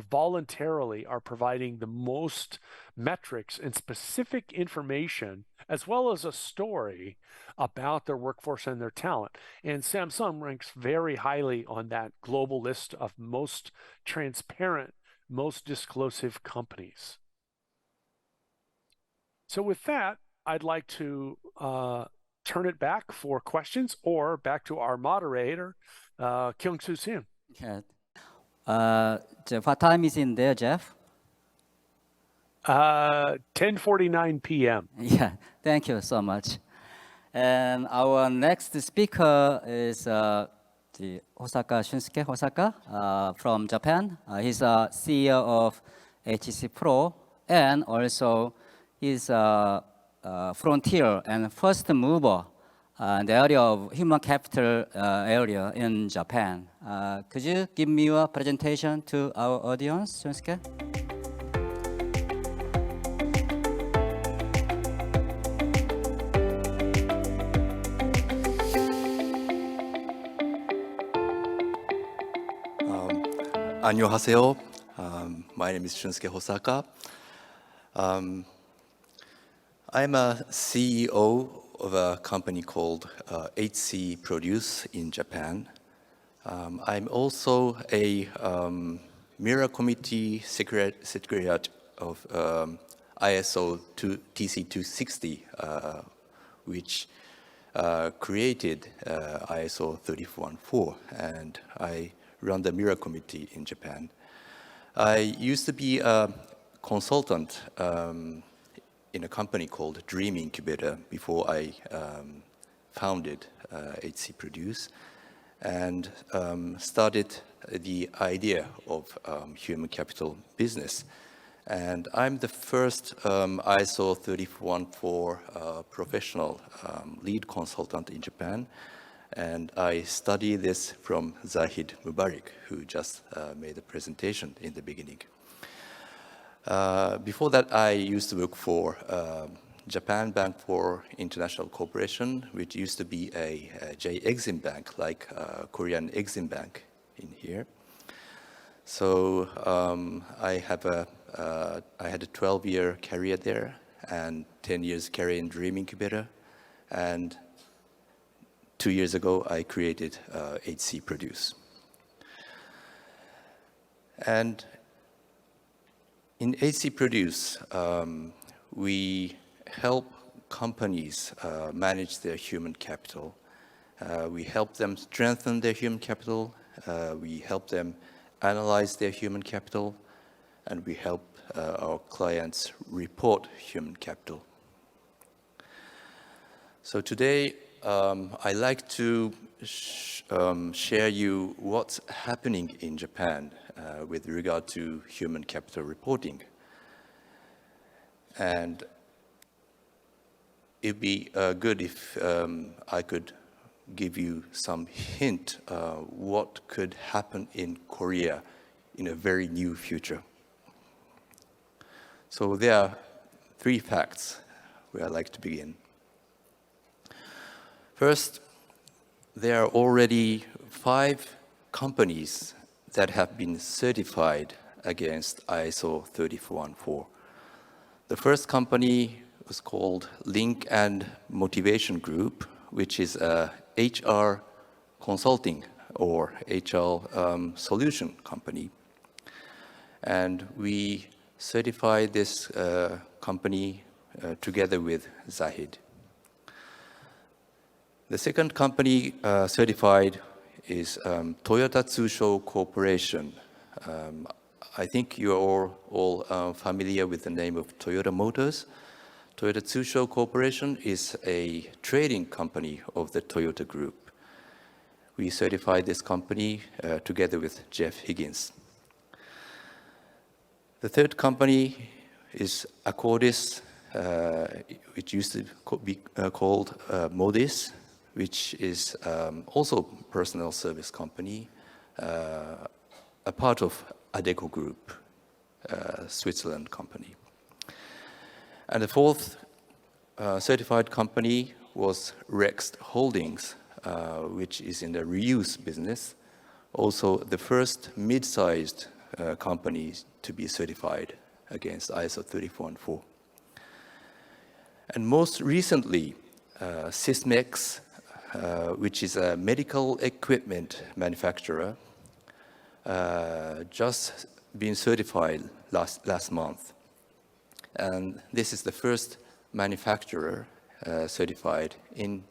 voluntarily are providing the most metrics and specific information, as well as a story about their workforce and their talent. And Samsung ranks very highly on that global list of most transparent, most disclosive companies. So with that, I'd like to turn it back for questions or back to our moderator, Kyung-Soo Sim. Yeah. Jeff, what time is in there, Jeff? 10:49 p.m. Yeah, thank you so much. And our next speaker is Shunsuke Hosaka from Japan. He's a CEO of HCPro, and also he's a frontier and first mover in the area of human capital area in Japan. Could you give me your presentation to our audience, Shunsuke? 안녕하세요. My name is Shunsuke Hosaka. I'm a CEO of a company called HCPro in Japan. I'm also a Mirror Committee Secretariat of ISO TC260, which created ISO 314, and I run the Mirror Committee in Japan. I used to be a consultant in a company called Dream Incubator before I founded HCPro and started the idea of human capital business. And I'm the first ISO 314 professional lead consultant in Japan. And I study this from Zahid Mubarak, who just made a presentation in the beginning. Before that, I used to work for Japan Bank for International Corporation, which used to be a J-Exim Bank, like Korean Exim Bank in here. So I had a 12-year career there and 10 years career in Dream Incubator. And 2 years ago, I created HCPro. And in HCPro, we help companies manage their human capital. We help them strengthen their human capital. We help them analyze their human capital. And we help our clients report human capital. So today, I'd like to share you what's happening in Japan with regard to human capital reporting. And it'd be good if I could give you some hint what could happen in Korea in a very near future. So there are 3 facts where I'd like to begin. First, there are already 5 companies that have been certified against ISO 314. The first company was called Link and Motivation Group, which is a HR consulting or HR solution company. And we certified this company together with Zahid. The second company certified is Toyota Tsusho Corporation. I think you're all familiar with the name of Toyota Motors. Toyota Tsusho Corporation is a trading company of the Toyota Group. We certified this company together with Jeff Higgins. The third company is Accordis, which used to be called Modis, which is also a personal service company, a part of Adecco Group, Switzerland company. And the fourth certified company was Rext Holdings, which is in the reuse business, also the first mid-sized company to be certified against ISO 314. And most recently, Sysmex, which is a medical equipment manufacturer, just been certified last month. And this is the first manufacturer certified in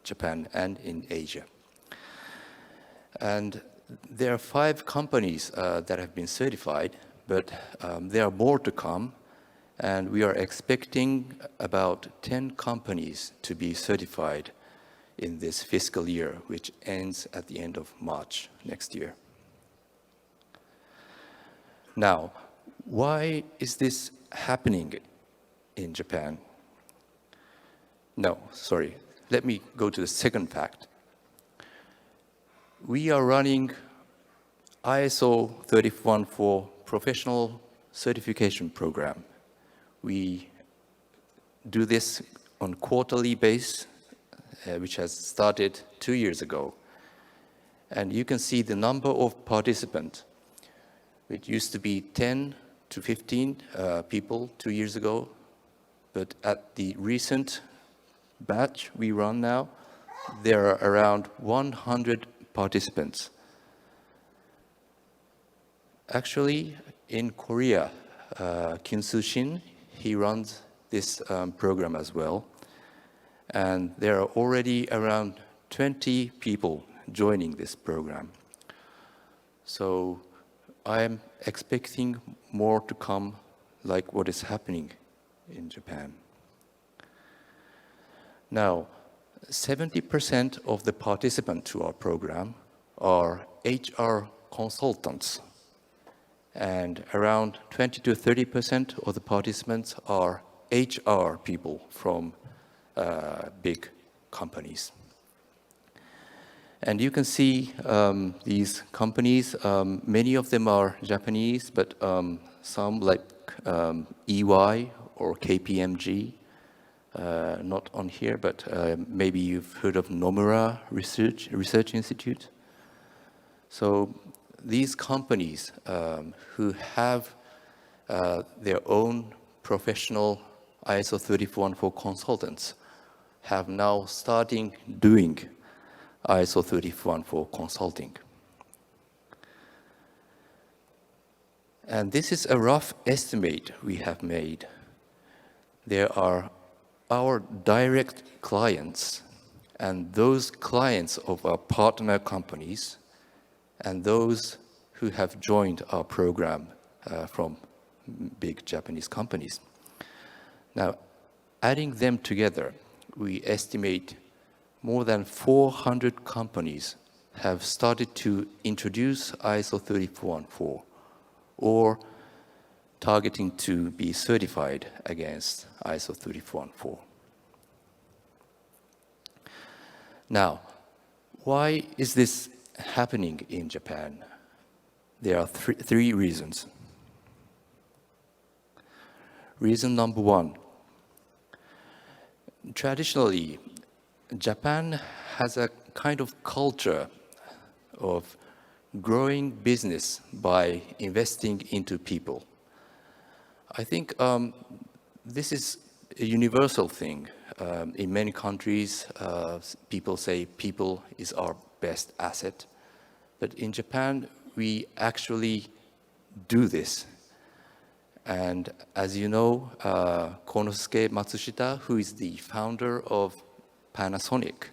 Japan and in Asia. And there are 5 companies that have been certified, but there are more to come. And we are expecting about 10 companies to be certified in this fiscal year, which ends at the end of March next year. Now, why is this happening in Japan? No, sorry. Let me go to the second fact. We are running ISO 314 professional certification program. We do this on quarterly basis, which has started 2 years ago. And you can see the number of participants. It used to be 10 to 15 people 2 years ago, but at the recent batch we run now, there are around 100 participants. Actually, in Korea, Kim Soo-shin, he runs this program as well. And there are already around 20 people joining this program. So I'm expecting more to come, like what is happening in Japan. Now, 70% of the participants to our program are HR consultants, and around 20 to 30% of the participants are HR people from big companies. And you can see these companies, many of them are Japanese, but some like EY or KPMG, not on here, but maybe you've heard of Nomura Research Institute. So these companies who have their own professional ISO 30414 consultants have now starting doing ISO 30414 consulting. And this is a rough estimate we have made. There are our direct clients and those clients of our partner companies and those who have joined our program from big Japanese companies. Now, adding them together, we estimate more than 400 companies have started to introduce ISO 30414 or targeting to be certified against ISO 30414. Now, why is this happening in Japan? There are three reasons. Reason number one, traditionally, Japan has a kind of culture of growing business by investing into people. I think this is a universal thing. In many countries, people say people is our best asset. But in Japan, we actually do this. And as you know, Konosuke Matsushita, who is the founder of Panasonic,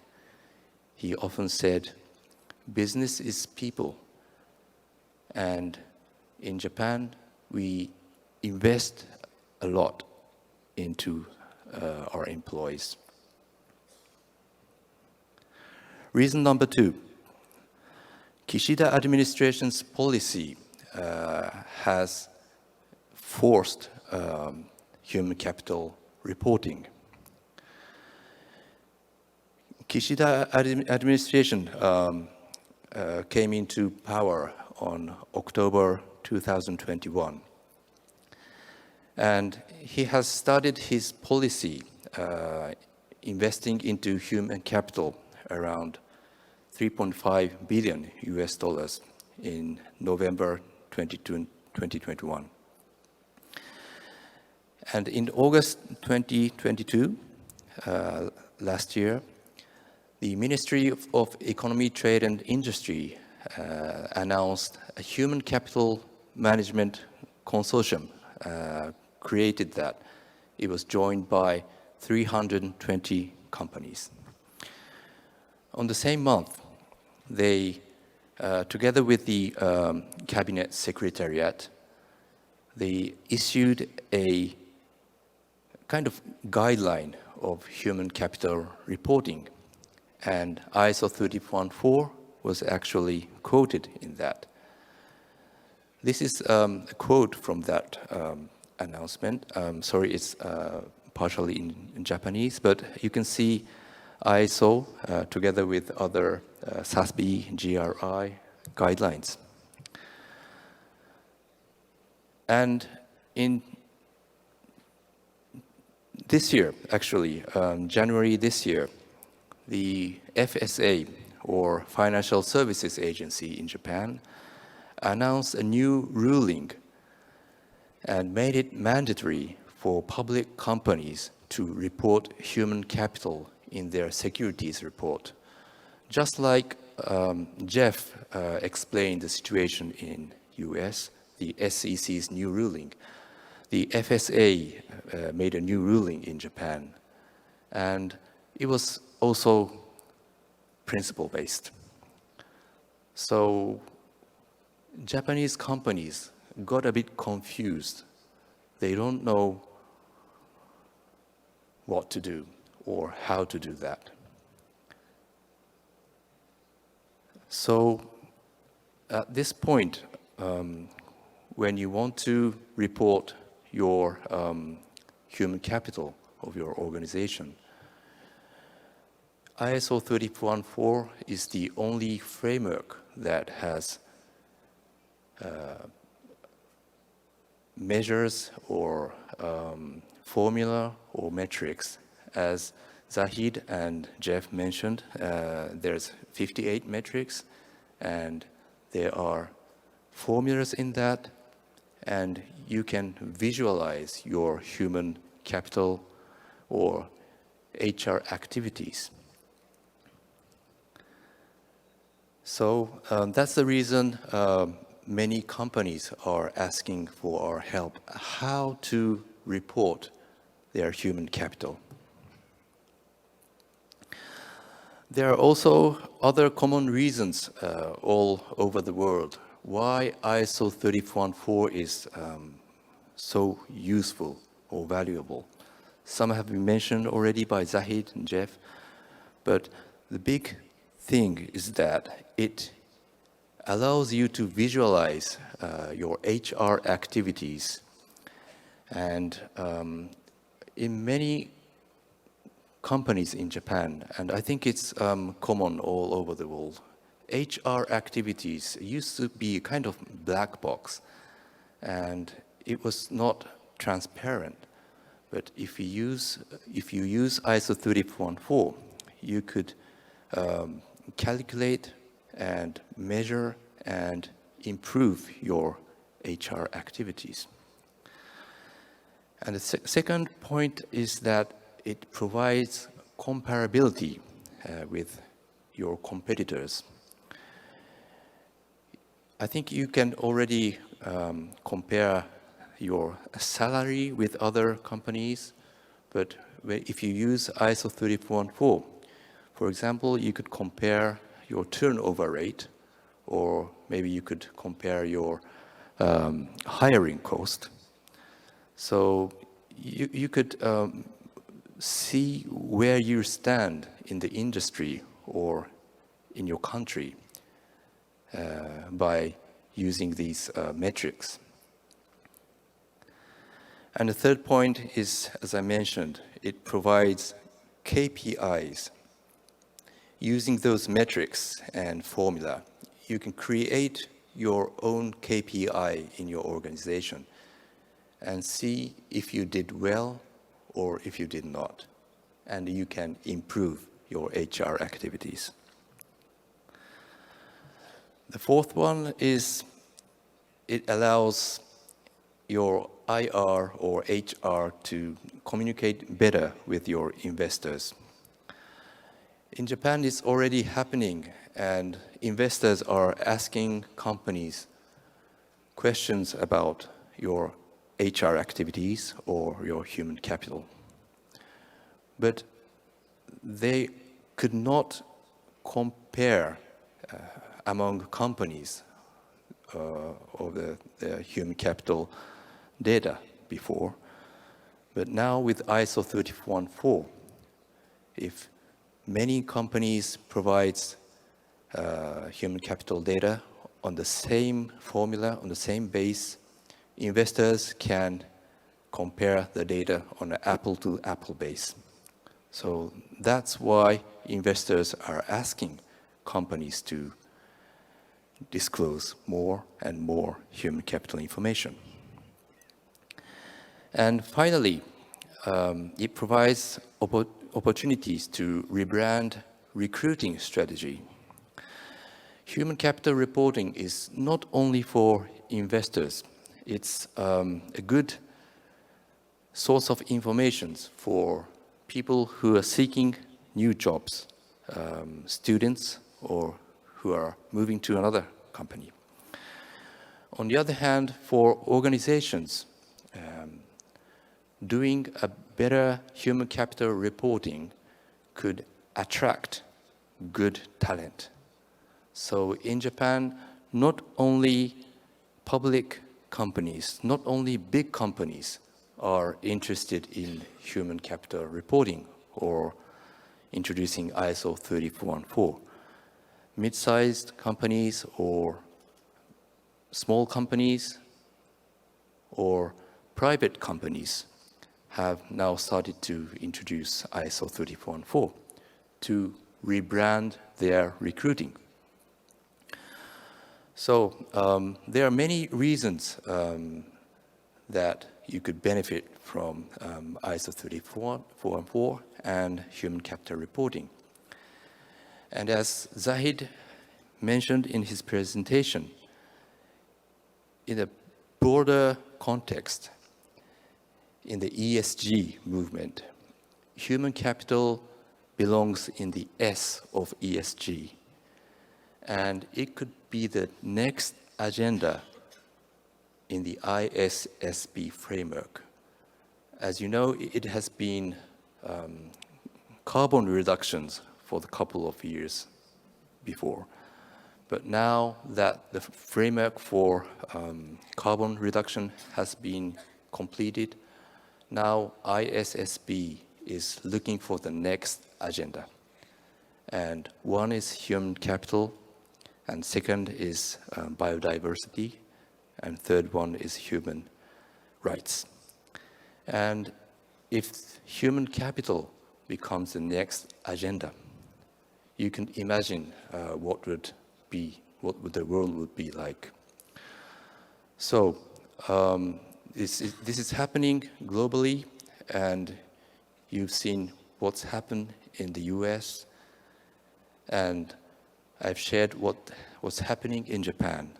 he often said, business is people. And in Japan, we invest a lot into our employees. Reason number two, Kishida administration's policy has forced human capital reporting. Kishida administration came into power on October 2021. And he has started his policy investing into human capital around $3.5 billion in November 2021. And in August 2022, last year, the Ministry of Economy, Trade and Industry announced a human capital management consortium, created that. It was joined by 320 companies. On the same month, they, together with the Cabinet Secretariat, they issued a kind of guideline of human capital reporting. And ISO 30414 was actually quoted in that. This is a quote from that announcement. Sorry, it's partially in Japanese, but you can see ISO together with other SASB, GRI guidelines. And in this year, actually, January this year, the FSA, or Financial Services Agency in Japan, announced a new ruling. and made it mandatory for public companies to report human capital in their securities report. Just like Jeff explained the situation in US, the SEC's new ruling, the FSA made a new ruling in Japan, and it was also principle-based. So Japanese companies got a bit confused. They don't know what to do or how to do that. So at this point, when you want to report your human capital of your organization, ISO 314 is the only framework that has measures or formula or metrics. As Zahid and Jeff mentioned, there's 58 metrics, and there are formulas in that, and you can visualize your human capital or HR activities. So that's the reason many companies are asking for our help, how to report their human capital. There are also other common reasons all over the world why ISO 314 is so useful or valuable. Some have been mentioned already by Zahid and Jeff, but the big thing is that it allows you to visualize your HR activities. And in many companies in Japan, and I think it's common all over the world, HR activities used to be a kind of black box, and it was not transparent. But if you use ISO 314, you could calculate and measure and improve your HR activities. And the second point is that it provides comparability with your competitors. I think you can already compare your salary with other companies, but if you use ISO 314, for example, you could compare your turnover rate, or maybe you could compare your hiring cost. So you could see where you stand in the industry or in your country by using these metrics. And the third point is, as I mentioned, it provides KPIs. Using those metrics and formula, you can create your own KPI in your organization and see if you did well or if you did not. And you can improve your HR activities. The fourth one is it allows your IR or HR to communicate better with your investors. In Japan, it's already happening, and investors are asking companies questions about your HR activities or your human capital. But they could not compare among companies of the human capital data before. But now with ISO 314, if many companies provide human capital data on the same formula, on the same base, investors can compare the data on an apple-to-apple base. So that's why investors are asking companies to disclose more and more human capital information. And finally, it provides opportunities to rebrand recruiting strategy. Human capital reporting is not only for investors, it's a good source of information for people who are seeking new jobs, students, or who are moving to another company. On the other hand, for organizations, doing a better human capital reporting could attract good talent. So in Japan, not only public companies, not only big companies are interested in human capital reporting or introducing ISO 3414. Mid-sized companies or small companies or private companies have now started to introduce ISO 3414 to rebrand their recruiting. So there are many reasons that you could benefit from ISO 3414 and human capital reporting. And as Zahid mentioned in his presentation, in a broader context, in the ESG movement, human capital belongs in the S of ESG. And it could be the next agenda in the ISSB framework. As you know, it has been carbon reductions for the couple of years before. But now that the framework for carbon reduction has been completed, now ISSB is looking for the next agenda. And one is human capital, and second is biodiversity, and third one is human rights. And if human capital becomes the next agenda, you can imagine what would the world would be like. So this is happening globally, and you've seen what's happened in the US, and I've shared what's happening in Japan.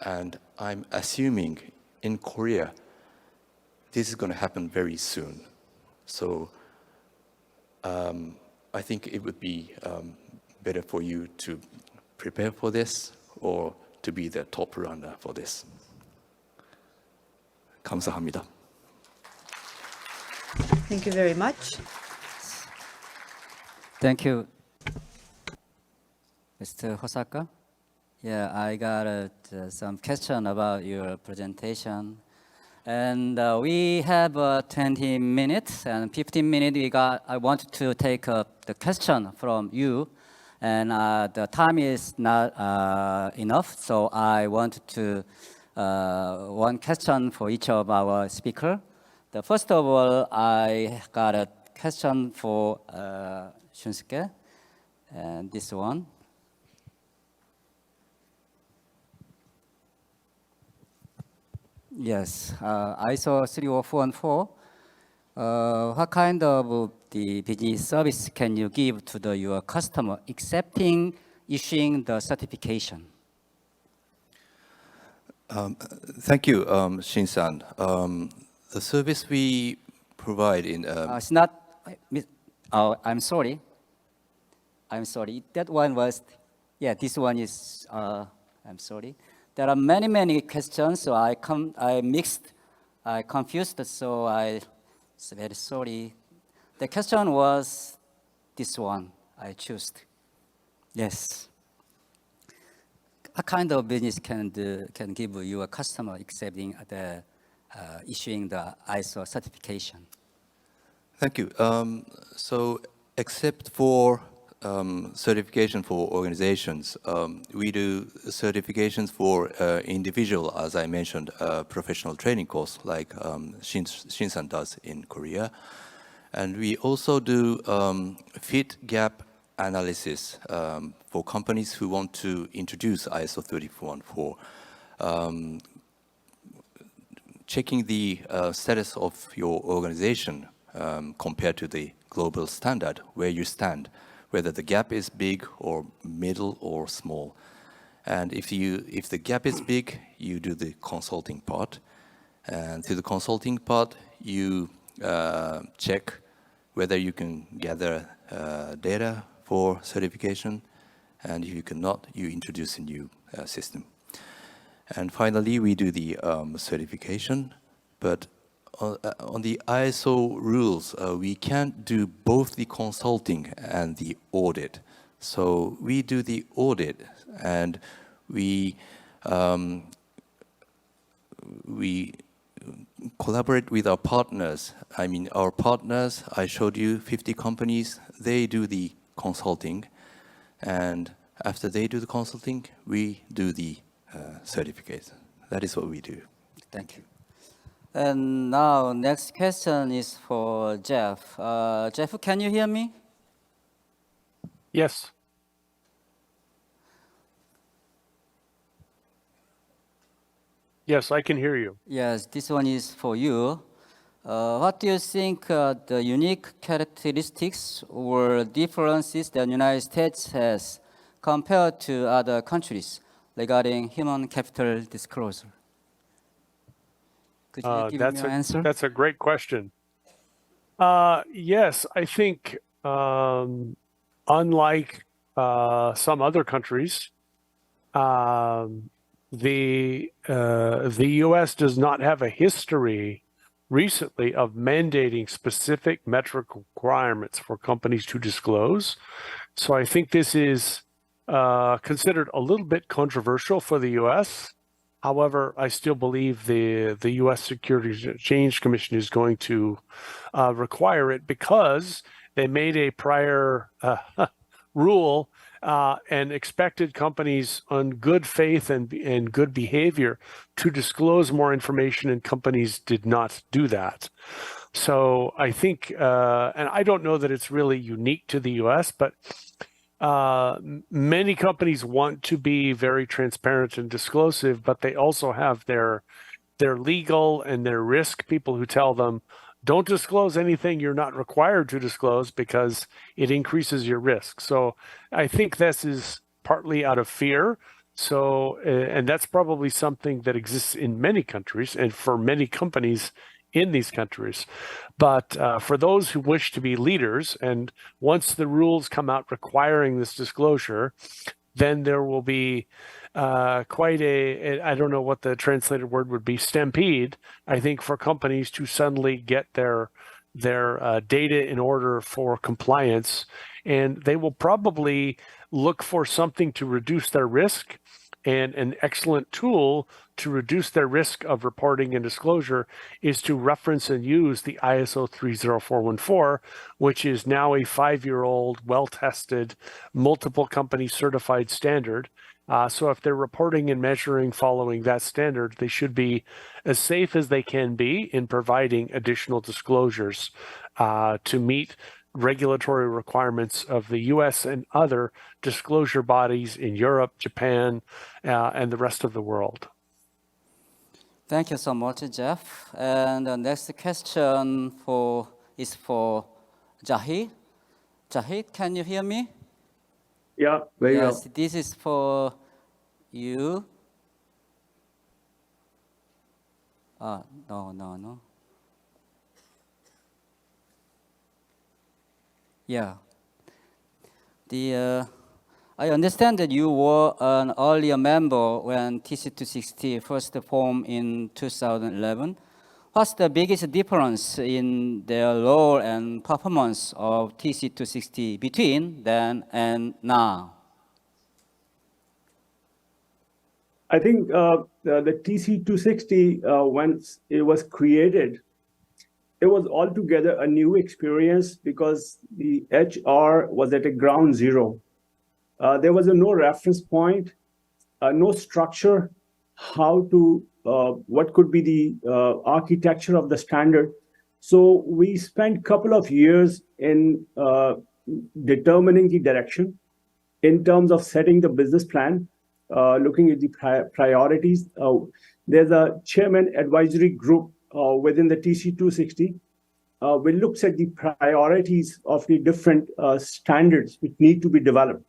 And I'm assuming in Korea, this is going to happen very soon. So I think it would be better for you to prepare for this or to be the top runner for this. 감사합니다. Thank you very much. Thank you, Mr. Hosaka. Yeah, I got some question about your presentation. And we have 20 minutes and 15 minutes. I want to take the question from you. And the time is not enough, so I want to one question for each of our speakers. The first of all, I got a question for Shunsuke, and this one. Yes, ISO 3414. What kind of the business service can you give to your customer, excepting issuing the certification? Thank you, Shin-san. The service we provide in... It's not... Oh, I'm sorry. I'm sorry. That one was... Yeah, this one is... I'm sorry. There are many questions, so I confused, so I'm very sorry. The question was this one I chose. Yes. What kind of business can give you a customer excepting the issuing the ISO certification? Thank you. So except for certification for organizations, we do certifications for individual, as I mentioned, professional training course like Shin-san does in Korea. And we also do fit gap analysis for companies who want to introduce ISO 3414, checking the status of your organization compared to the global standard, where you stand, whether the gap is big or middle or small. And if the gap is big, you do the consulting part. And through the consulting part, you check whether you can gather data for certification. And if you cannot, you introduce a new system. And finally, we do the certification. But on the ISO rules, we can't do both the consulting and the audit. So we do the audit, and we collaborate with our partners. I mean, our partners, I showed you 50 companies, they do the consulting. And after they do the consulting, we do the certificate. That is what we do. Thank you. And now, next question is for Jeff. Jeff, can you hear me? Yes. Yes, I can hear you. Yes, this one is for you. What do you think the unique characteristics or differences that the United States has compared to other countries regarding human capital disclosure? Could you give me an answer? That's a great question. Yes, I think unlike some other countries, the U.S. does not have a history recently of mandating specific metric requirements for companies to disclose. So I think this is considered a little bit controversial for the U.S. However, I still believe the U.S. Securities and Exchange Commission is going to require it because they made a prior rule and expected companies on good faith and good behavior to disclose more information, and companies did not do that. So I think, and I don't know that it's really unique to the U.S., but many companies want to be very transparent and disclosive, but they also have their legal and their risk people who tell them, don't disclose anything you're not required to disclose because it increases your risk. So I think this is partly out of fear. So, and that's probably something that exists in many countries and for many companies in these countries. But for those who wish to be leaders, and once the rules come out requiring this disclosure, then there will be quite I don't know what the translated word would be, stampede, I think, for companies to suddenly get their data in order for compliance. And they will probably look for something to reduce their risk. And an excellent tool to reduce their risk of reporting and disclosure is to reference and use the ISO 30414, which is now a 5-year-old, well-tested, multiple company certified standard. So if they're reporting and measuring following that standard, they should be as safe as they can be in providing additional disclosures to meet regulatory requirements of the U.S. and other disclosure bodies in Europe, Japan, and the rest of the world. Thank you so much, Jeff. And the next question is for Jahid. Jahid, can you hear me? Yeah, very well. Yes, this is for you. No. Yeah. I understand that you were an earlier member when TC260 first formed in 2011. What's the biggest difference in the role and performance of TC260 between then and now? I think the TC260, once it was created, it was altogether a new experience because the HR was at a ground zero. There was no reference point, no structure, what could be the architecture of the standard. So we spent a couple of years in determining the direction in terms of setting the business plan, looking at the priorities. There's a chairman advisory group within the TC260. We looked at the priorities of the different standards which need to be developed.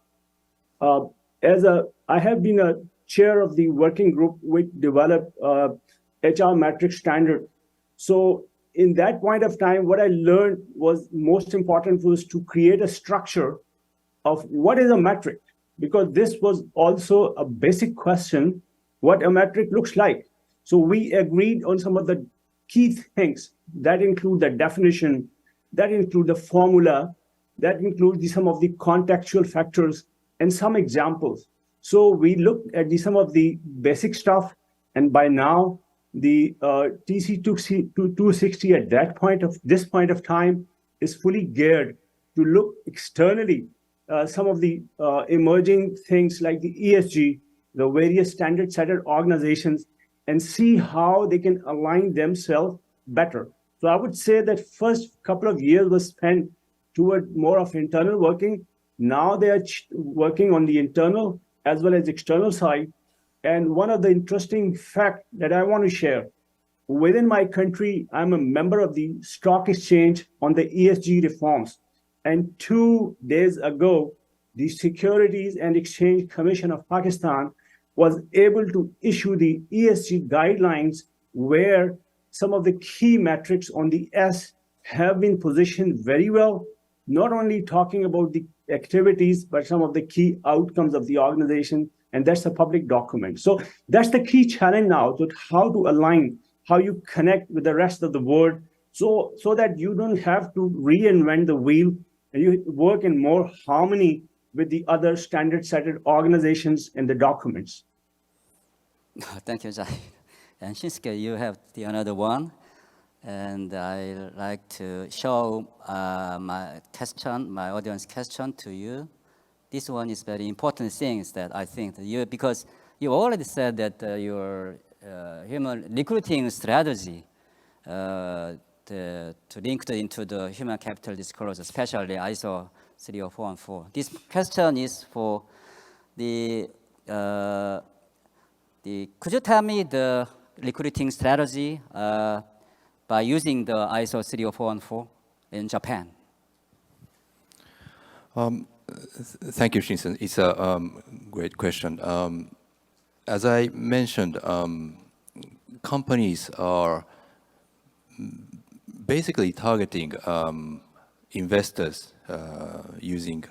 I have been a chair of the working group which developed HR metric standard. So in that point of time, what I learned was most important was to create a structure of what is a metric, because this was also a basic question, what a metric looks like. So we agreed on some of the key things that include the definition, that include the formula, that includes some of the contextual factors and some examples. So we looked at some of the basic stuff, and by now the TC260 at this point of time is fully geared to look externally some of the emerging things like the ESG, the various standard setter organizations, and see how they can align themselves better. So I would say that first couple of years was spent toward more of internal working. Now they are working on the internal as well as external side. And one of the interesting facts that I want to share, within my country, I'm a member of the stock exchange on the ESG reforms. And 2 days ago, the Securities and Exchange Commission of Pakistan was able to issue the ESG guidelines where some of the key metrics on the S have been positioned very well, not only talking about the activities, but some of the key outcomes of the organization, and that's a public document. So that's the key challenge now, to how to align, how you connect with the rest of the world, so that you don't have to reinvent the wheel, and you work in more harmony with the other standard-setted organizations and the documents. Thank you, Jai. And Shinsuke, you have another one. And I like to show my audience question to you. This one is very important things that I think that because you already said that your human recruiting strategy to link into the human capital disclosure, especially ISO 30414. This question is for could you tell me the recruiting strategy by using the ISO 30414 in Japan? Thank you, Shinsen. It's a great question. As I mentioned, companies are basically targeting investors using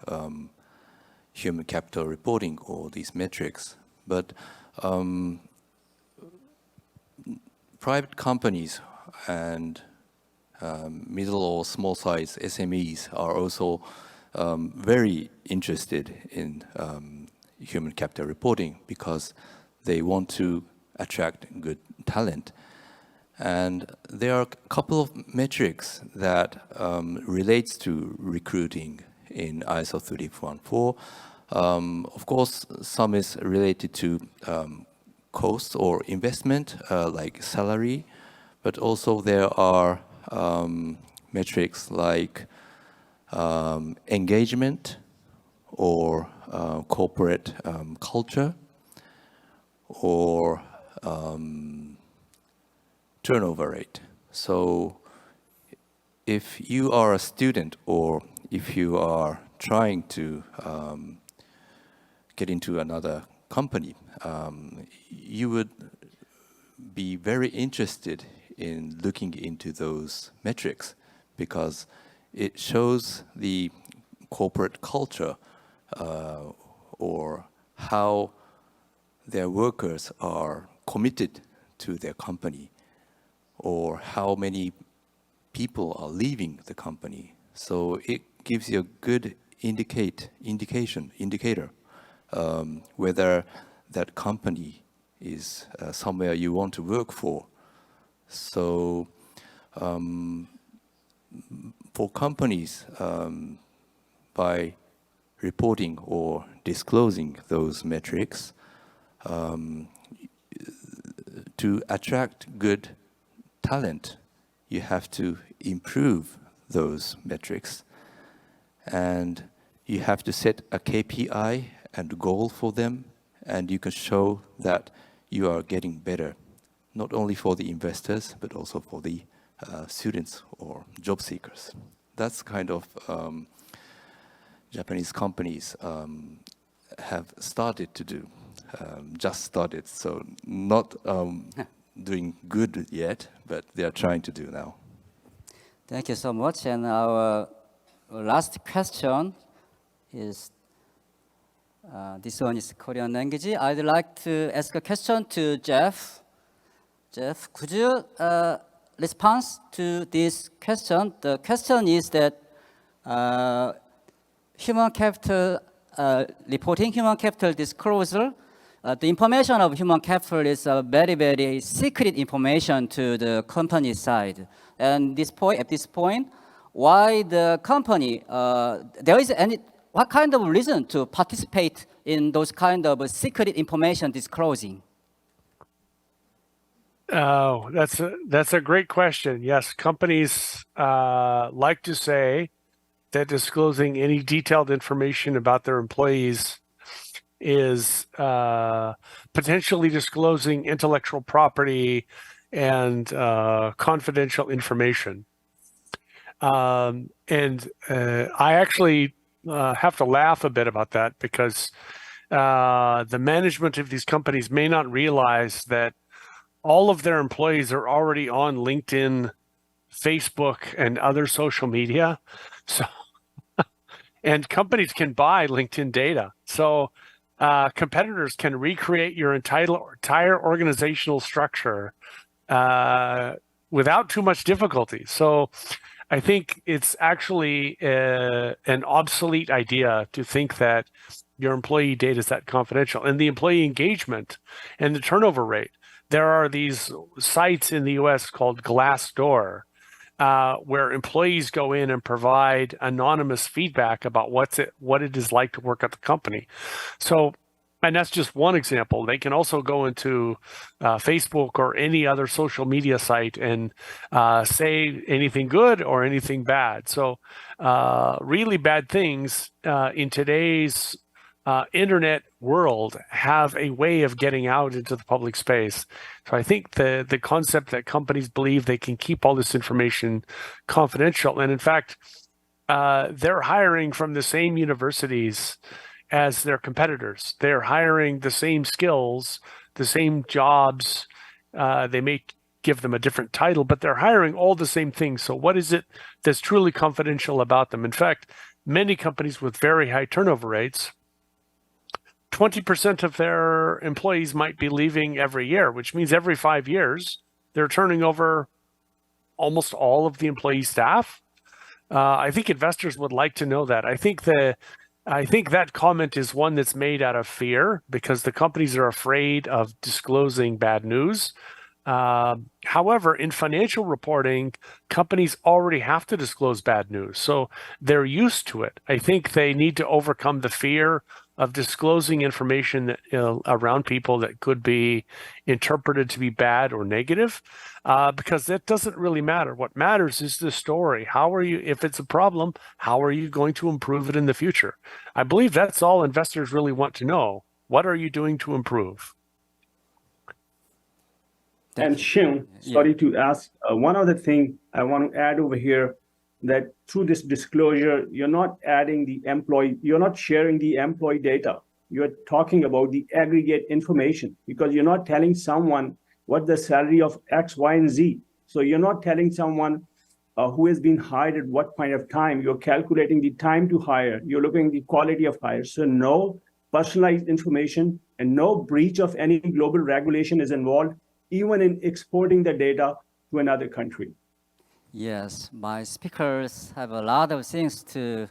human capital reporting or these metrics. But private companies and middle or small size SMEs are also very interested in human capital reporting because they want to attract good talent. And there are a couple of metrics that relates to recruiting in ISO 30414. Of course, some is related to cost or investment, like salary, but also there are metrics like engagement or corporate culture or turnover rate. So if you are a student or if you are trying to get into another company, you would be very interested in looking into those metrics because it shows the corporate culture or how their workers are committed to their company or how many people are leaving the company. So it gives you a good indicator whether that company is somewhere you want to work for. So for companies, by reporting or disclosing those metrics, to attract good talent, you have to improve those metrics. And you have to set a KPI and goal for them, and you can show that you are getting better, not only for the investors, but also for the students or job seekers. That's kind of Japanese companies have started to do, just started. So not doing good yet, but they are trying to do now. Thank you so much. And our last question is, this one is Korean language. I'd like to ask a question to Jeff. Jeff, could you respond to this question? The question is that human capital reporting, human capital disclosure, the information of human capital is a very, very secret information to the company side. And at this point, why the company, what kind of reason to participate in those kind of secret information disclosing? Oh, that's a great question. Yes, companies like to say that disclosing any detailed information about their employees is potentially disclosing intellectual property and confidential information. And I actually have to laugh a bit about that because the management of these companies may not realize that all of their employees are already on LinkedIn, Facebook, and other social media. So, and companies can buy LinkedIn data. So competitors can recreate your entire organizational structure without too much difficulty. So I think it's actually an obsolete idea to think that your employee data is that confidential. And the employee engagement and the turnover rate, there are these sites in the US called Glassdoor, where employees go in and provide anonymous feedback about what it is like to work at the company. So, and that's just one example. They can also go into Facebook or any other social media site and say anything good or anything bad. So really bad things in today's internet world have a way of getting out into the public space. So I think the concept that companies believe they can keep all this information confidential, and in fact, they're hiring from the same universities as their competitors. They're hiring the same skills, the same jobs. They may give them a different title, but they're hiring all the same things. So what is it that's truly confidential about them? In fact, many companies with very high turnover rates, 20% of their employees might be leaving every year, which means every 5 years, they're turning over almost all of the employee staff. I think investors would like to know that. I think that comment is one that's made out of fear because the companies are afraid of disclosing bad news. However, in financial reporting, companies already have to disclose bad news, so they're used to it. I think they need to overcome the fear of disclosing information that, around people that could be interpreted to be bad or negative, because that doesn't really matter. What matters is the story. If it's a problem, how are you going to improve it in the future? I believe that's all investors really want to know. What are you doing to improve? And Shim, sorry to ask, one other thing I want to add over here, that through this disclosure, you're not sharing the employee data. You're talking about the aggregate information because you're not telling someone what the salary of X, Y, and Z. So you're not telling someone who has been hired at what point of time. You're calculating the time to hire. You're looking at the quality of hire. So no personalized information and no breach of any global regulation is involved, even in exporting the data to another country. Yes, my speakers have a lot of things to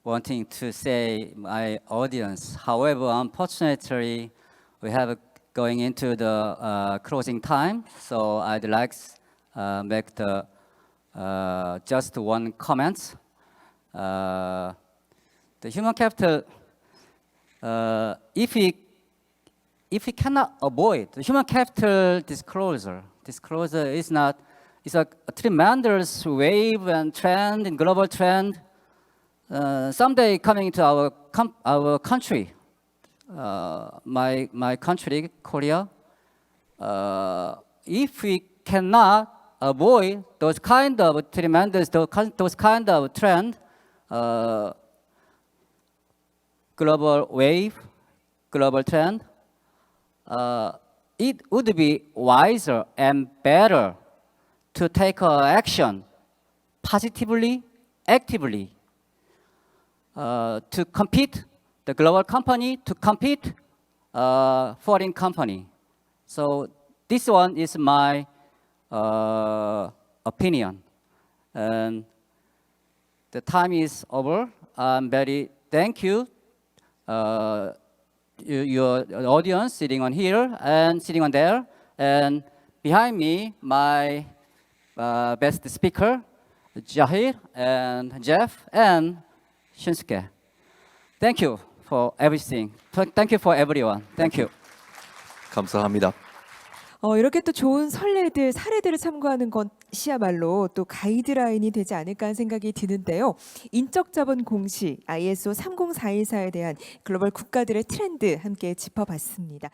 wanting to say my audience. However, unfortunately, we have going into the closing time, so I'd like make the just one comment. The human capital, if we cannot avoid the human capital disclosure is a tremendous wave and trend and global trend. Someday coming to our country, my country, Korea. If we cannot avoid those kind of tremendous, those kind of trend, global wave global trend, it would be wiser and better to take action positively, actively, to compete the global company, to compete foreign company. So this one is my opinion. And the time is over. I'm very thank you, your audience sitting on here and sitting on there. And behind me, my best speaker, Jahir and Jeff and Shinsuke. Thank you for everything. Thank you for everyone. Thank you. 감사합니다. 이렇게 또 좋은 선례들, 사례들을 참고하는 것이야말로 또 가이드라인이 되지 않을까 하는 생각이 드는데요. 인적자본 공시 ISO 30414에 대한 글로벌 국가들의 트렌드 함께 짚어봤습니다.